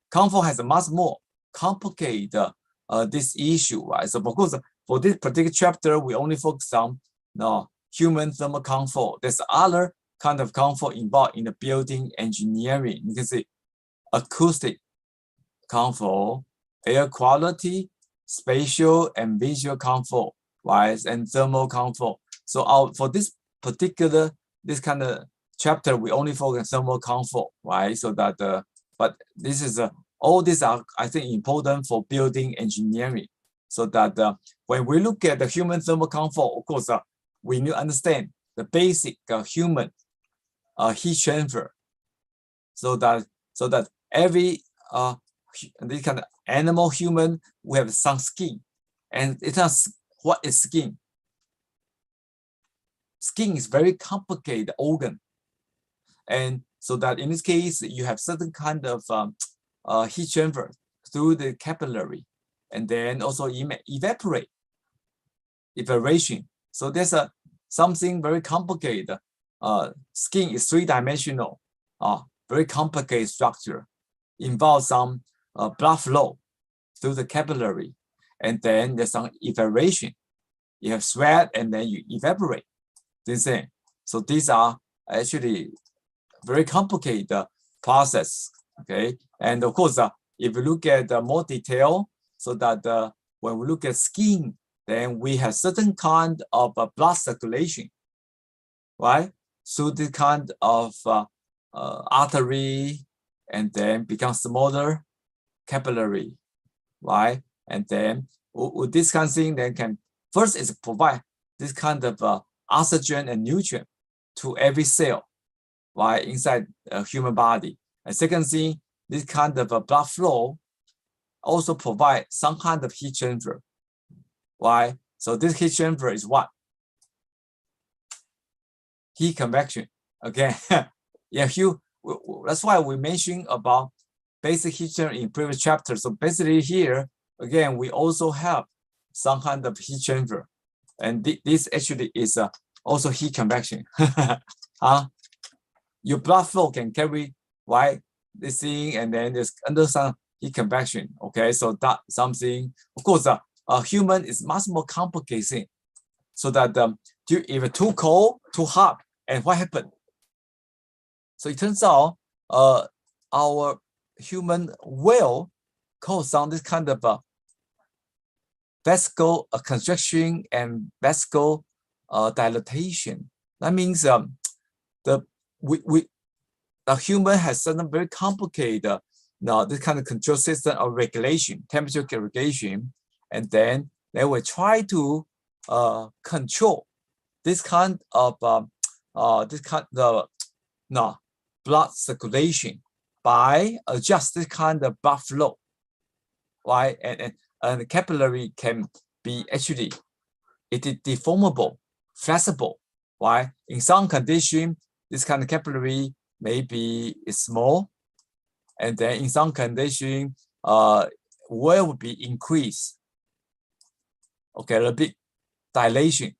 comfort has a much more complicated this issue, right? So because for this particular chapter, we only focus on human thermal comfort. There's other kind of comfort involved in the building engineering. You can see acoustic comfort, air quality, spatial and visual comfort, right? And thermal comfort. So for this particular, this kind of chapter, we only focus on thermal comfort, right? So that, but this is, all these are, I think, important for building engineering. So that when we look at the human thermal comfort, of course, we need to understand the basic human heat transfer. So that every this kind of animal, human, we have some skin, and it has what is skin. Skin is very complicated organ, and so that in this case you have certain kind of heat transfer through the capillary, and then also evaporation. So there's something very complicated. Skin is three-dimensional, very complicated structure, involves some blood flow through the capillary, and then there's some evaporation. You have sweat, and then you evaporate. So these are actually very complicated process. Okay, and of course, if you look at more detail, so that when we look at skin, then we have certain kind of blood circulation, right? So this kind of artery, and then become smaller capillary, right? And then with this kind of thing, then can first is provide this kind of oxygen and nutrient to every cell, right, inside a human body. And second thing, this kind of blood flow also provide some kind of heat transfer. Why? So this heat transfer is what? Heat convection. Okay. Yeah, that's why we mentioned about basic heat transfer in previous chapter. So basically here, again, we also have some kind of heat transfer. And this actually is also heat convection. Your blood flow can carry, right, this thing, and then there's under some heat convection. Okay, so that something, of course, a human is much more complicated. So that if it's too cold, too hot, and what happened? So it turns out our human will cause some this kind of vesicle constriction and vesicle dilatation. That means the human has certain very complicated this kind of control system of regulation, temperature regulation, and then they will try to control this kind of blood circulation by adjust this kind of blood flow, right? And the capillary can be actually, it is deformable, flexible, right? In some condition, this kind of capillary maybe is small, and then in some condition, will be increased. Okay, a bit dilation.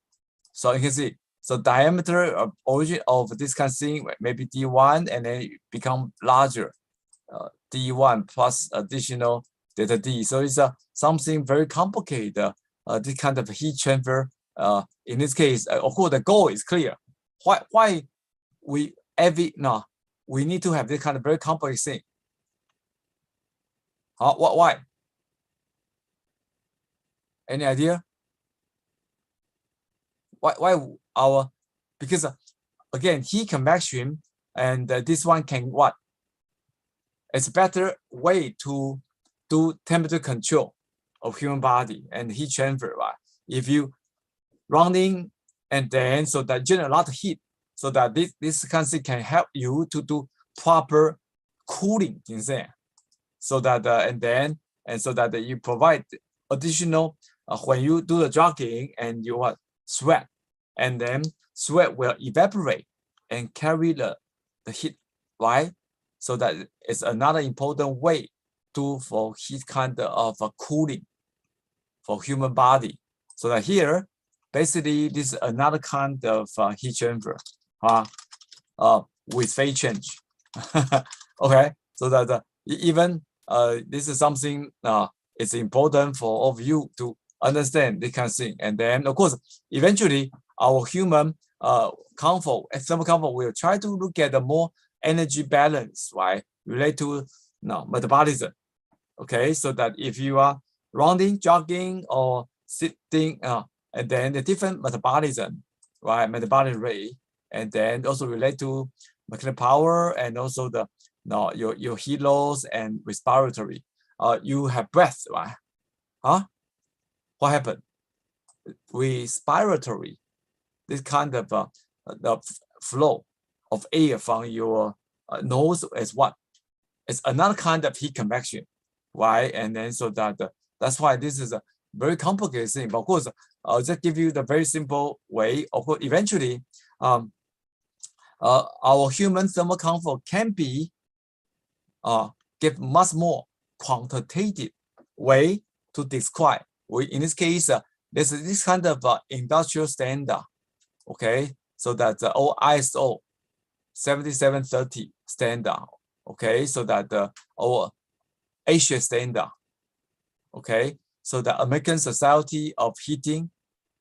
So you can see, so diameter of origin of this kind of thing, maybe D1, and then it become larger, D1 plus additional delta D. So it's something very complicated, this kind of heat transfer. In this case, of course, the goal is clear. Why we need to have this kind of very complex thing? Why? Any idea? Why because again, heat convection, and this one can what? It's a better way to do temperature control of human body and heat transfer, right? If you running and then so that generate a lot of heat, so that this kind of thing can help you to do proper cooling, so that and so that you provide additional when you do the jogging and you sweat, and then sweat will evaporate and carry the heat, right? So that it's another important way for heat kind of cooling for human body. So that here, basically, this is another kind of heat transfer, with phase change. Okay, so that even this is something it's important for all of you to understand this kind of thing. And then, of course, eventually, our human comfort, thermal comfort, will try to look at the more energy balance, right, related to metabolism. Okay, so that if you are running, jogging, or sitting, and then the different metabolism, right, metabolic rate, and then also relate to mechanical power, and also the your heat loss and respiratory. You have breath, right? What happened? Respiratory, this kind of the flow of air from your nose is what? It's another kind of heat convection, right? And then so that that's why this is a very complicated thing. But of course, I'll just give you the very simple way. Of course, eventually, our human thermal comfort can be give much more quantitative way to describe. In this case, there's this kind of industrial standard. okay, so that the ISO 7730 standard, okay, so that the Asia standard, okay, so the American Society of Heating,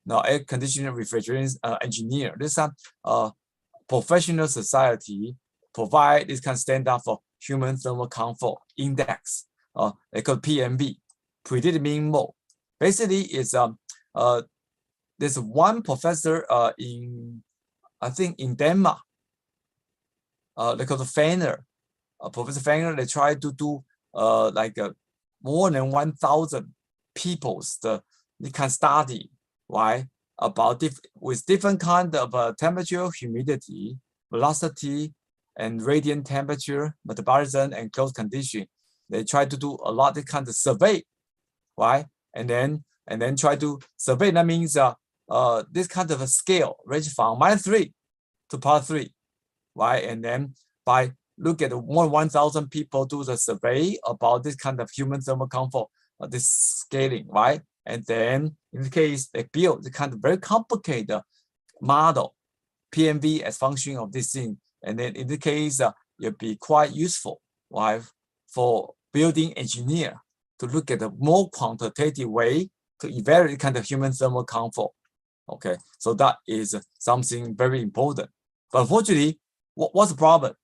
now Air Conditioning Refrigeration Engineer, this professional society provide this kind of standard for human thermal comfort index, they call PMV, predicted mean mode. Basically, it's there's one professor in, I think in Denmark, they call Fenner, Professor Fenner. They try to do like more than 1,000 people's the can study, right, about with different kind of temperature, humidity, velocity, and radiant temperature, metabolism, and close condition. They try to do a lot of kind of survey, right, and then try to survey. That means this kind of a scale range from -3 to +3, right, and then by look at more than 1,000 people do the survey about this kind of human thermal comfort, this scaling, right? And then in this case, they build the kind of very complicated model, PMV as function of this thing. And then in this case, it'll be quite useful, right, for building engineer to look at a more quantitative way to evaluate kind of human thermal comfort. Okay, so that is something very important. But unfortunately, what's the problem?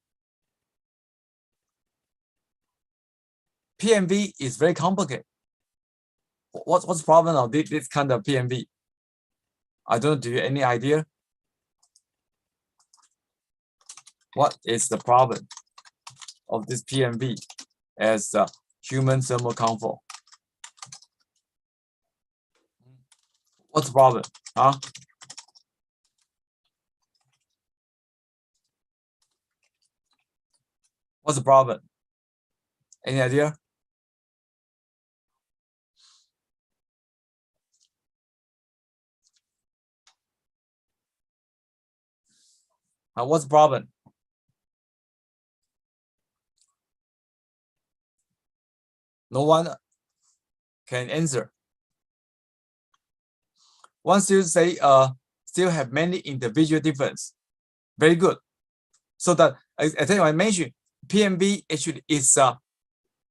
PMV is very complicated. What's the problem of this kind of PMV? I don't know, do you have any idea? What is the problem of this PMV as human thermal comfort? What's the problem? Huh? What's the problem? Any idea? What's the problem? No one can answer. Once you say still have many individual difference, very good. So that I tell you, I mentioned PMV actually is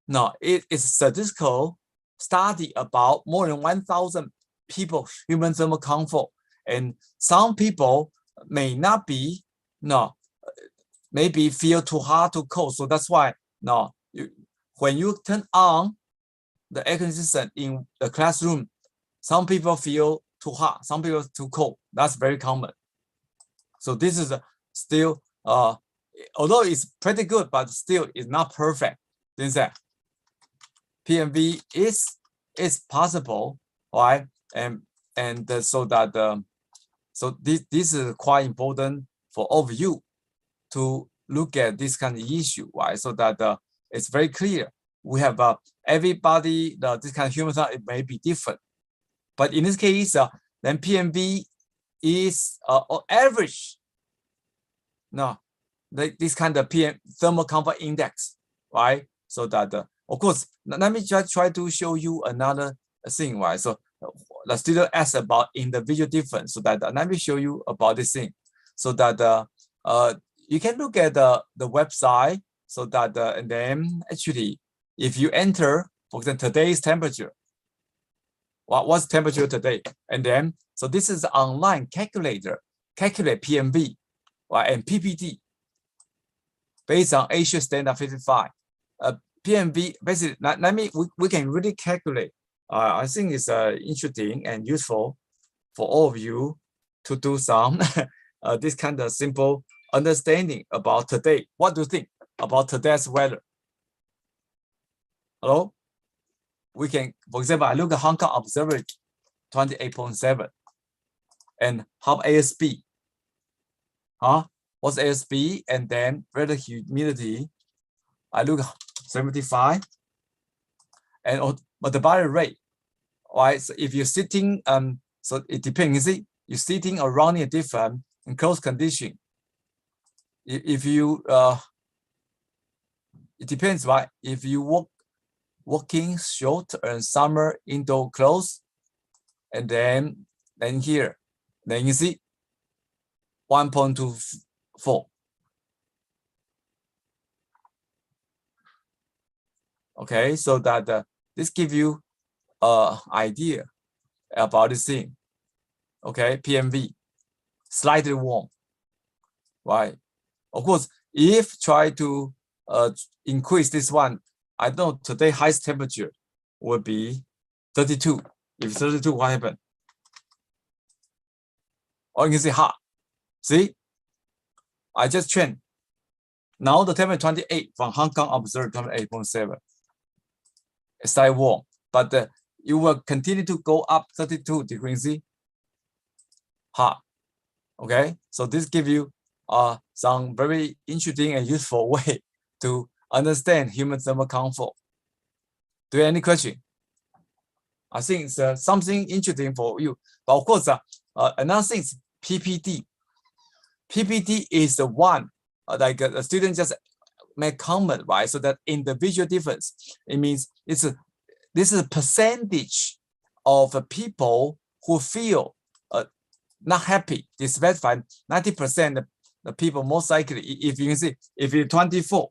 no, it is statistical study about more than 1,000 people human thermal comfort, and some people may not be maybe feel too hot, too cold. So that's why when you turn on the air conditioner in the classroom, some people feel too hot, some people too cold. That's very common. So this is still although it's pretty good, but still it's not perfect. Then that PMV is possible, right? And so that so this is quite important for all of you to look at this kind of issue, right? So that it's very clear. We have everybody, this kind of human side, it may be different, but in this case, then PMV is average. No, this kind of PM thermal comfort index, right? So that of course, let me just try to show you another thing, right? So the student asked about individual difference, so that let me show you about this thing, so that you can look at the website, so that and then actually, if you enter, for example, today's temperature, what's temperature today, and then so this is online calculator, calculate PMV, right, and PPT based on Asia Standard 55. PMV basically, we can really calculate. I think it's interesting and useful for all of you to do some this kind of simple understanding about today. What do you think about today's weather? Hello? We can, for example, I look at Hong Kong Observatory 28.7 and how ASP. What's ASP? And then relative humidity, I look 75, and but the body rate, right? So if you're sitting, so it depends. You see, you're sitting around a different in close condition. If you it depends, right? If you walking short and summer indoor clothes, and then here, then you see 1.24. Okay, so that this gives you an idea about this thing. Okay, PMV, slightly warm. Right? Of course, if try to increase this one, I know today highest temperature will be 32. If 32, what happened? Or you can see hot. See, I just changed. Now the temperature 28 from Hong Kong observed 28.7. It's slightly warm, but you will continue to go up 32 degrees C. Hot. Okay, so this gives you some very interesting and useful way to understand human thermal comfort. Do you have any question? I think it's something interesting for you. But of course, another thing is PPD. PPD is the one like a student just make comment, right? So that individual difference. It means this is a percentage of people who feel not happy, dissatisfied. 90% the people most likely, if you can see, if you're 24,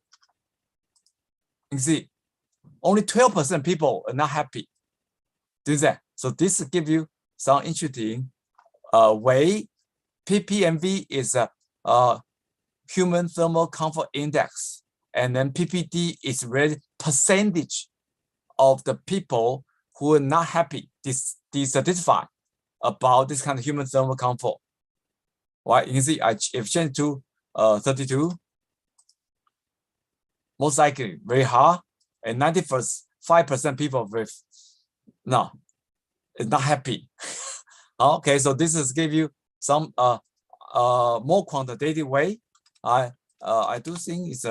you can see only 12% people are not happy. Do that. So this gives you some interesting way. PPMV is a human thermal comfort index, and then PPD is really percentage of the people who are not happy, dissatisfied about this kind of human thermal comfort. Right? You can see if change to 32, most likely very hard, and 95% people with no, it's not happy. Okay, so this is give you some more quantitative way. I do think it's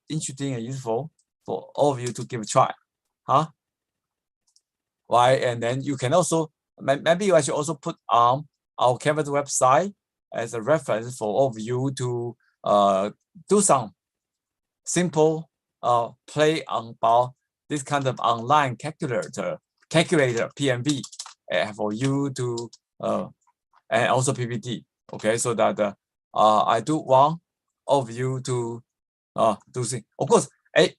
interesting and useful for all of you to give a try. Right, and then you can also maybe I should also put on our Canvas website as a reference for all of you to do some simple play on about this kind of online calculator PMV for you to and also PPT. Okay, so that I do want all of you to do things. Of course,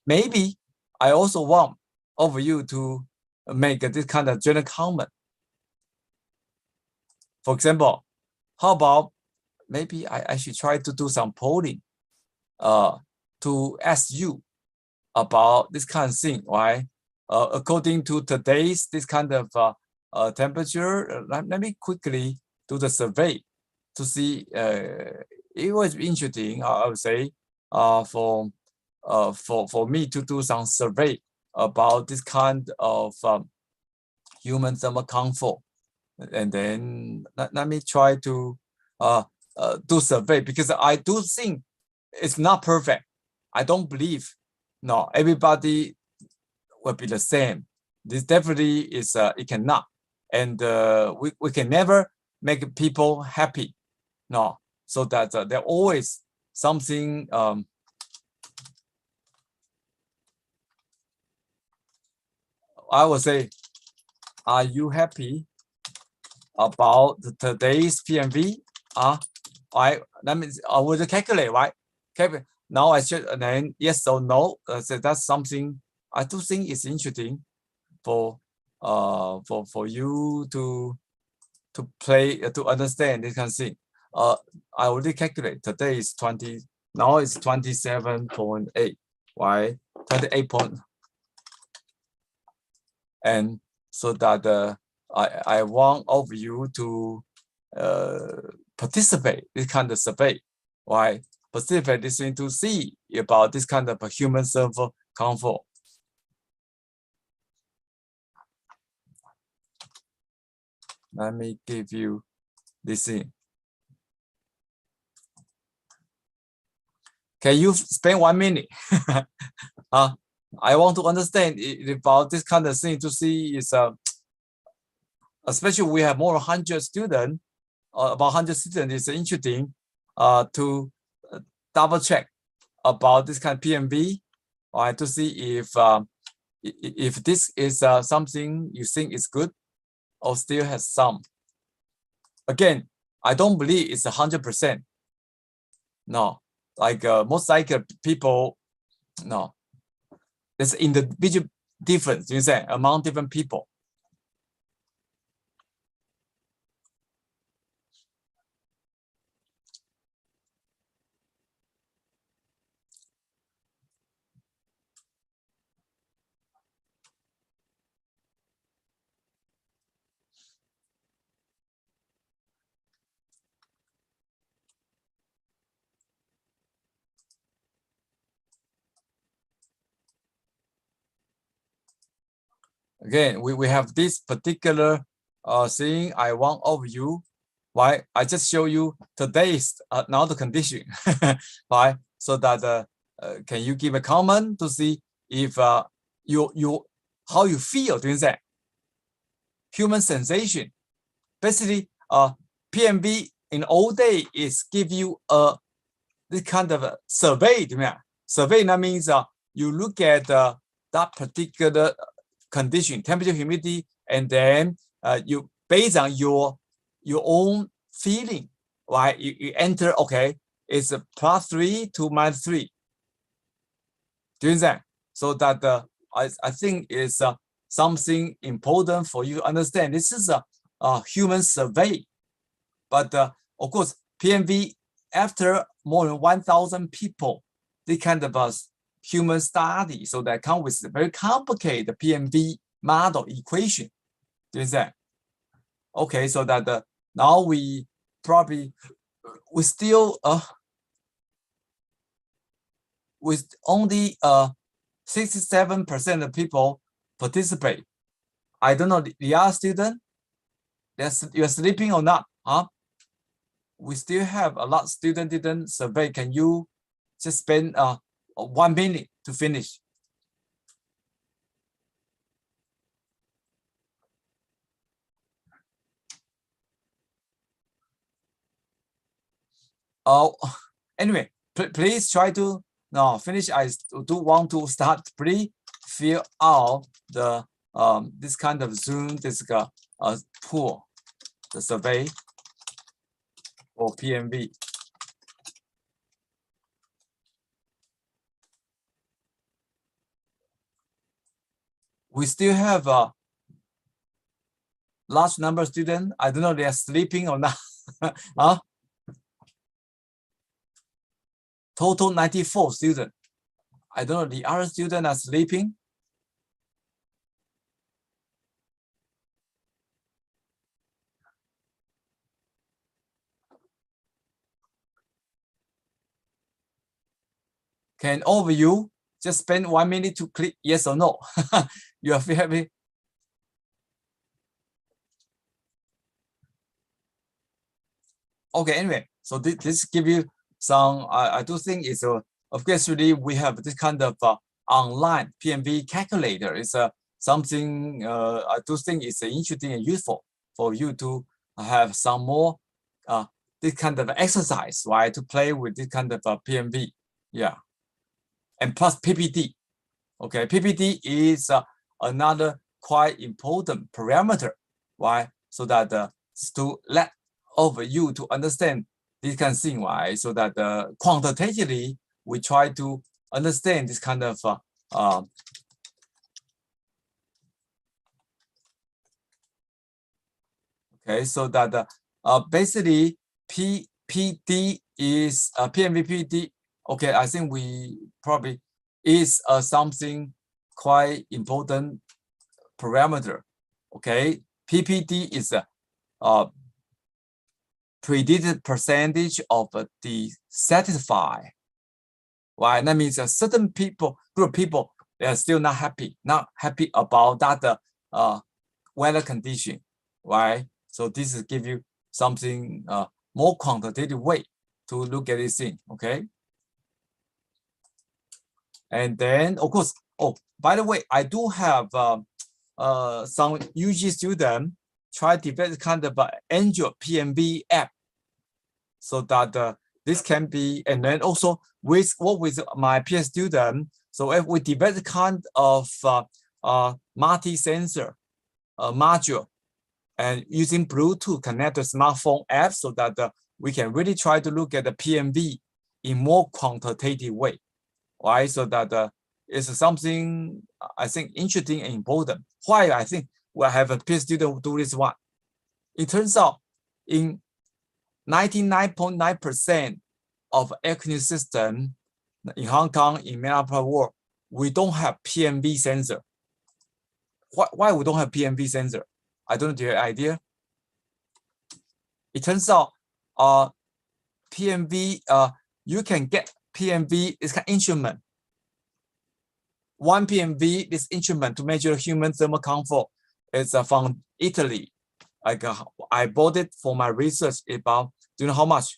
maybe I also want all of you to make this kind of general comment. For example, how about maybe I should try to do some polling to ask you about this kind of thing, right? According to today's this kind of temperature, let me quickly do the survey to see. It was interesting, I would say, for me to do some survey about this kind of human thermal comfort, and then let me try to do survey, because I do think it's not perfect. I don't believe no everybody will be the same. This definitely is it cannot, and we can never make people happy. No, so that there always something I would say, are you happy about today's PMV? That means I will calculate, right? Okay, now I should, and then yes or no. So that's something I do think is interesting for you to play to understand this kind of thing. I already calculate today is 20. Now it's 27.8, right? 28 point. And so that I want all of you to participate this kind of survey, right? Participate listening to see about this kind of a human thermal comfort. Let me give you this thing. Can you spend 1 minute? I want to understand about this kind of thing to see is especially we have more 100 students, about 100 students. It's interesting to double check about this kind of PMV, right, to see if this is something you think is good or still has some. Again, I don't believe it's 100%. No, like most likely people, no, there's individual difference, you say, among different people. Again, we have this particular thing I want of you. Why? I just show you today's now the condition. Why? So that can you give a comment to see if you how you feel doing that? Human sensation. Basically, PMV in old day is give you a this kind of a survey. Survey that means you look at that particular condition, temperature, humidity, and then you based on your own feeling, right? You enter, okay, it's a +3 to -3. Doing that, so that I think is something important for you to understand. This is a human survey, but of course, PMV after more than 1,000 people, this kind of a human study, so that come with a very complicated PMV model equation. Is that okay? So that now we probably we still with only 67% of people participate. I don't know the other student. You're sleeping or not? Huh? We still have a lot of students didn't survey. Can you just spend 1 minute to finish? Oh, anyway, please try to finish. I do want to start. Please fill out the this kind of Zoom pool, the survey for PMV. We still have a large number of students. I don't know they are sleeping or not. Huh? Total 94 students. I don't know the other students are sleeping. Can all of you just spend 1 minute to click yes or no? You are happy? Okay, anyway, so this give you some, I do think it's of course, really we have this kind of online PMV calculator. It's something I do think it's interesting and useful for you to have some more this kind of exercise, right? To play with this kind of PMV, yeah. And plus PPT, okay? PPT is another quite important parameter, right? So that to let over you to understand this kind of thing, right? So that quantitatively we try to understand this kind of okay, so that basically PPD is PMVPD. Okay, I think we probably is something quite important parameter. Okay, PPD is a predicted percentage of the satisfied. Right, that means a certain group of people, they are still not happy about that weather condition, right? So this is give you something more quantitative way to look at this thing, okay? And then of course, oh, by the way, I do have some UG student try to develop kind of Android PMV app, so that this can be, and then also with my peer student. So if we develop kind of multi-sensor module and using Bluetooth connect to smartphone app, so that we can really try to look at the PMV in more quantitative way, right? So that it's something I think interesting and important. Why I think we have a PhD student who do this one. It turns out in 99.9% of air conditioning system in Hong Kong, in many other world, we don't have PMV sensor. Why we don't have PMV sensor? I don't know, your idea. It turns out PMV, you can get PMV, it's kind of instrument. One PMV, this instrument to measure human thermal comfort, is from Italy. Like I bought it for my research. About, do you know how much?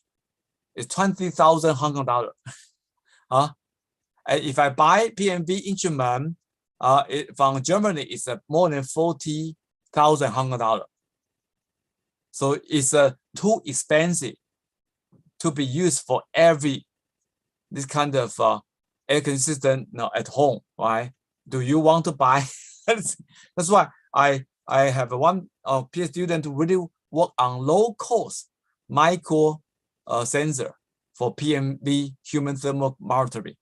It's 20,000 Hong Kong dollar. If I buy PMV instrument from Germany, it's more than 40,000 Hong Kong dollar. So it's too expensive to be used for every this kind of air conditioning system at home, right? Do you want to buy? That's why I have one PhD student to really work on low cost micro sensor for PMV human thermal monitoring,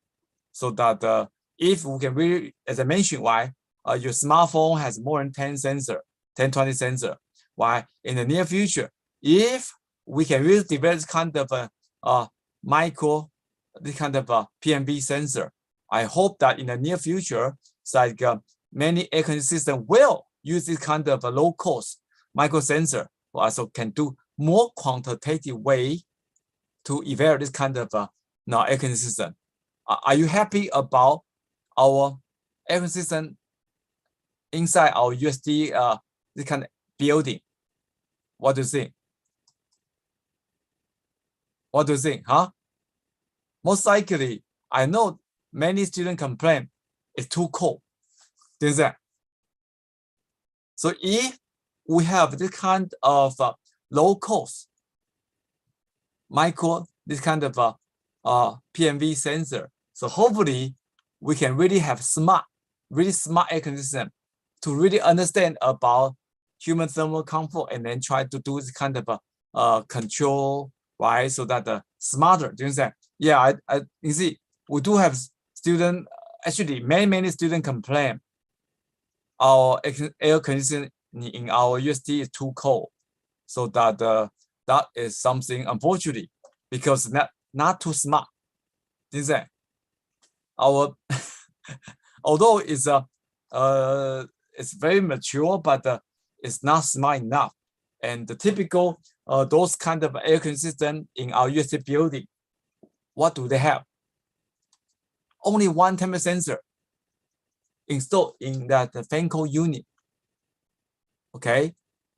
so that if we can really, as I mentioned, why your smartphone has more than 10 sensor, 10, 20 sensor. Why in the near future, if we can really develop this kind of micro, this kind of PMV sensor, I hope that in the near future, it's like many air conditioning systems will use this kind of low cost micro sensor, so can do more quantitative way to evaluate this kind of air conditioning system. Are you happy about our air conditioning system inside our USD this kind of building? What do you think? What do you think, huh? Most likely, I know many students complain it's too cold. So if we have this kind of low cost micro, this kind of PMV sensor, so hopefully we can really have really smart air conditioning system to really understand about human thermal comfort and then try to do this kind of control, right? So that the smarter, do you understand? Yeah, you see, we do have students, actually many students complain our air conditioning in our USD is too cold. So that that is something, unfortunately, because not too smart. Do you understand? Our although it's very mature, but it's not smart enough. And the typical those kind of air conditioning system in our USD building, what do they have? Only one temperature sensor installed in that fan coil unit. Okay,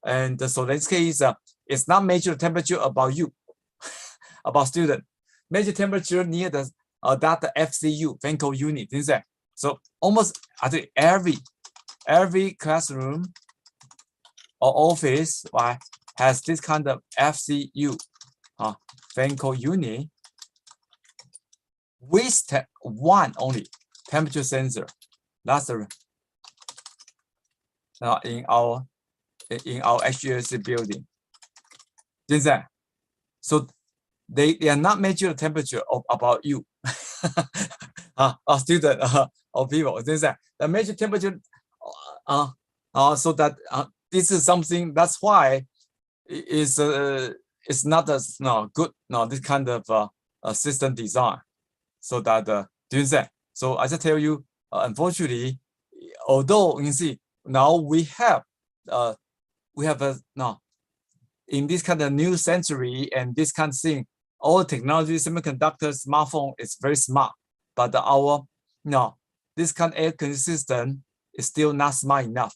and so in this case, it's not measure temperature about you, about student. Measure temperature near the that FCU fan coil unit. So almost I think every classroom or office, right, has this kind of FCU fan coil unit with one only temperature sensor. That's the in our HKUST building. So they are not measure the temperature of about you, a student or people. The measure temperature, so that this is something. That's why it's not as good this kind of system design. So that do you understand? So I just tell you, unfortunately, although you see now we have a in this kind of new century and this kind of thing, all technology, semiconductors, smartphone is very smart, but our this kind of air conditioning system is still not smart enough.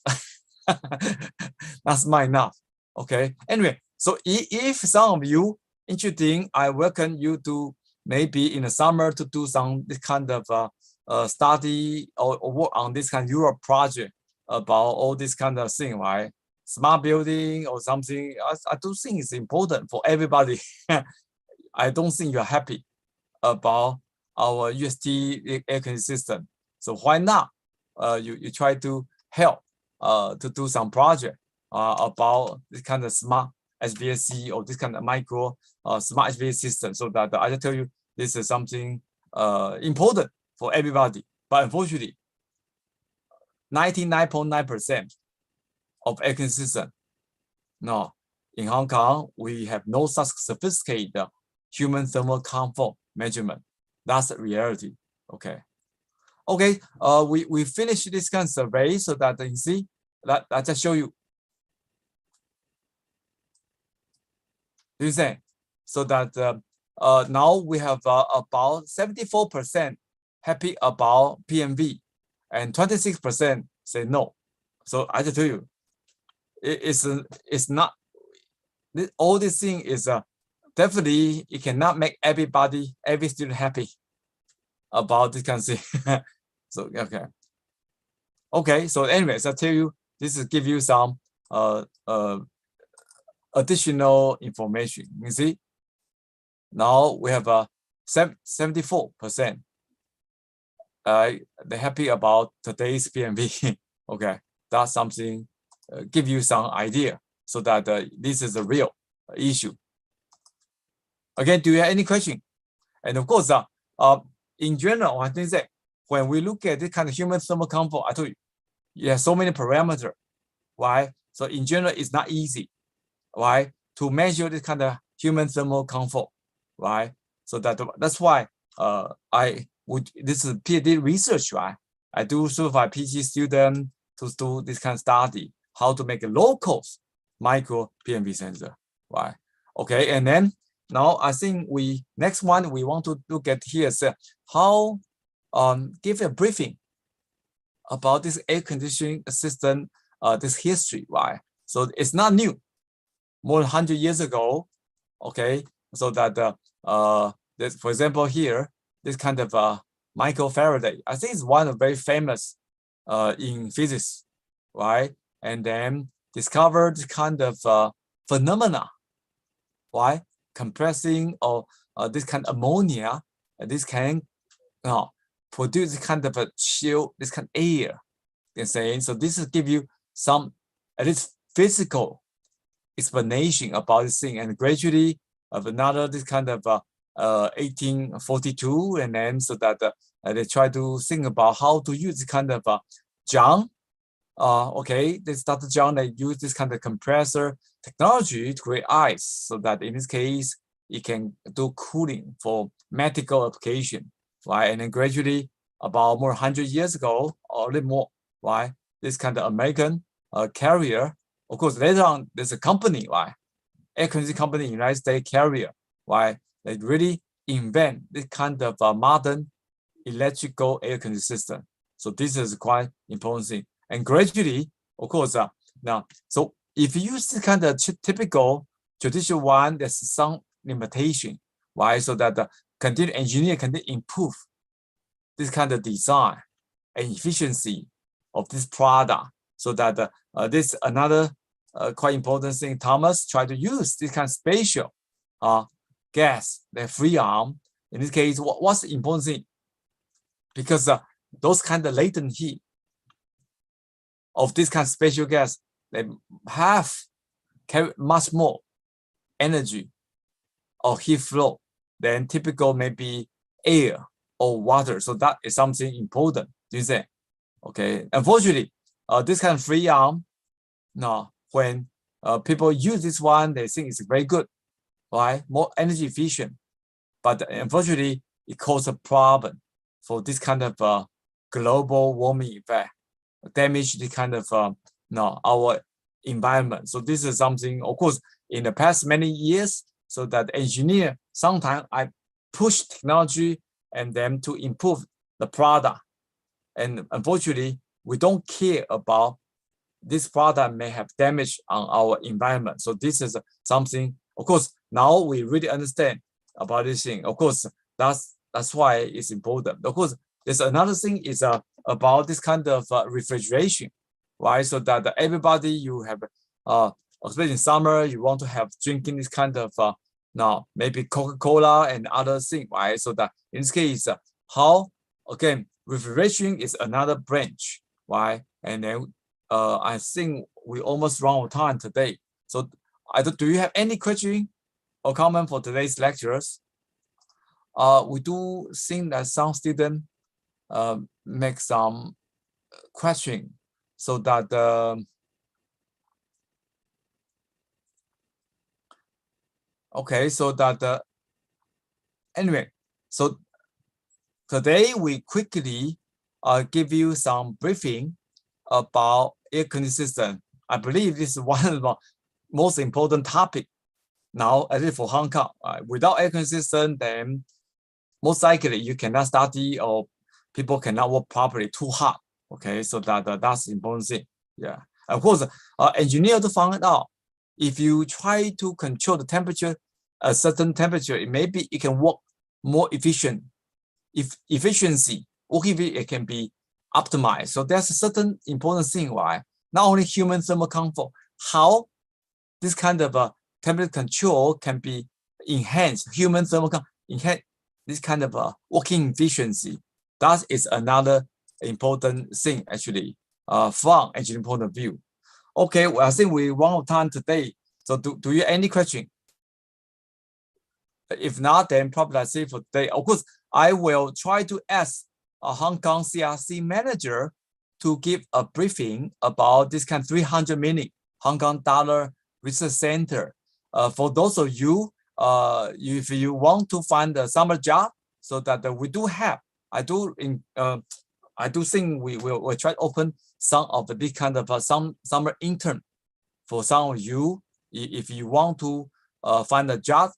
Not smart enough. Okay. Anyway, so if some of you interesting, I welcome you to maybe in the summer to do some this kind of study or work on this kind of Europe project about all this kind of thing, right? Smart building or something. I do think it's important for everybody. I don't think you're happy about our UST air conditioning system. So why not? You try to help to do some project about this kind of smart HVAC or this kind of micro smart HVAC system. So that I just tell you, this is something important for everybody. But unfortunately, 99.9% of air conditioning system, no, in Hong Kong, we have no such sophisticated human thermal comfort measurement. That's the reality. Okay. Okay, we finished this kind of survey so that you see that I just show you. Do you say? So that now we have about 74% happy about PMV and 26% say no. So I just tell you, it's not, all this thing is definitely it cannot make everybody, every student happy about this kind of thing. So okay, so anyways, I tell you, this is give you some additional information. You see, now we have 74%. They're happy about today's PMV. Okay, that's something give you some idea so that this is a real issue. Again, do you have any question? And of course, in general, I think that when we look at this kind of human thermal comfort, I told you, you have so many parameters, right? So in general, it's not easy, right, to measure this kind of human thermal comfort, right? So that's why this is PhD research, right? I do certify PhD student to do this kind of study, how to make a low-cost micro PMV sensor, right? Okay, and then now I think next one we want to look at here is how give a briefing about this air conditioning system, this history, right? So it's not new, more than 100 years ago, okay? So that, for example, here, this kind of Michael Faraday, I think it's one of very famous in physics, right? And then discovered this kind of phenomena, right? Compressing or this kind of ammonia, this can produce this kind of a chill, this kind of air. They're saying, so this will give you some at least physical explanation about this thing, and gradually of another this kind of 1842, and then so that they try to think about how to use this kind of John. Okay, they started John. They use this kind of compressor technology to create ice, so that in this case it can do cooling for medical application, right? And then gradually, about more 100 years ago, or a little more, right? This kind of American Carrier. Of course, later on, there's a company, right? Air conditioning company in the United States, Carrier, right? They really invent this kind of modern electrical air conditioning system. So this is quite important thing. And gradually, of course, now, so if you use this kind of typical traditional one, there's some limitation, right? So that the continued engineer can improve this kind of design and efficiency of this product, so that this another quite important thing. Thomas tried to use this kind of spatial gas, the free arm. In this case, what's the important thing? Because those kind of latent heat of this kind of spatial gas, they have carry much more energy or heat flow than typical maybe air or water. So that is something important, do you say? Okay, unfortunately, this kind of free arm, no, when people use this one, they think it's very good, right? More energy efficient. But unfortunately, it causes a problem for this kind of global warming effect, damage the kind of our environment. So this is something, of course, in the past many years, so that engineer, sometimes I push technology and them to improve the product. And unfortunately, we don't care about this product may have damage on our environment. So this is something, of course, now we really understand about this thing. Of course, that's why it's important. Of course, there's another thing is about this kind of refrigeration, right? So that everybody you have, especially in summer, you want to have drinking this kind of now maybe Coca-Cola and other things, right? So that in this case, how again refrigeration is another branch, right? And then I think we almost run out of time today. So do you have any question or comment for today's lectures? we do think that some students make some question, so that okay, so that anyway, so today we quickly give you some briefing about air conditioning system. I believe this is one of the most important topic now, at least for Hong Kong. Without air conditioning system, then most likely you cannot study or people cannot work properly, too hot. Okay, so that's important thing. Yeah, of course, engineer to find out if you try to control the temperature, a certain temperature, maybe it can work more efficient. If efficiency, working it can be optimized. So there's a certain important thing why not only human thermal comfort, how this kind of temperature control can be enhanced. Human thermal comfort enhance this kind of working efficiency. That is another important thing actually from engineering point of view. Okay, well, I think we run out of time today. So do you any question? If not, then probably that's it for today. Of course, I will try to ask a Hong Kong CRC manager to give a briefing about this kind of 300 million Hong Kong dollar research center. For those of you, if you want to find a summer job, so that we do have, I do think we will try to open some of this kind of some summer intern for some of you. If you want to find a job,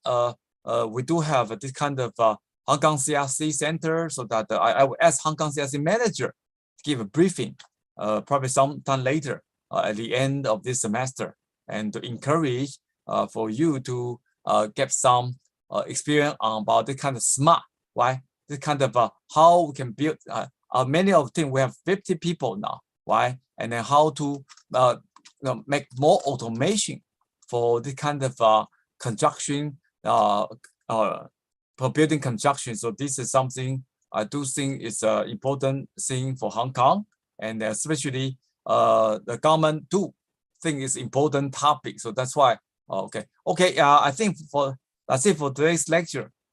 we do have this kind of Hong Kong CRC center, so that I will ask Hong Kong CRC manager to give a briefing, probably sometime later at the end of this semester, and to encourage for you to get some experience about this kind of smart, right? This kind of how we can build. Many of the things we have 50 people now, right? And then how to make more automation for this kind of construction. For building construction. So this is something I do think is an important thing for Hong Kong, and especially the government do think is important topic. So that's why, okay. I think that's it for today's lecture.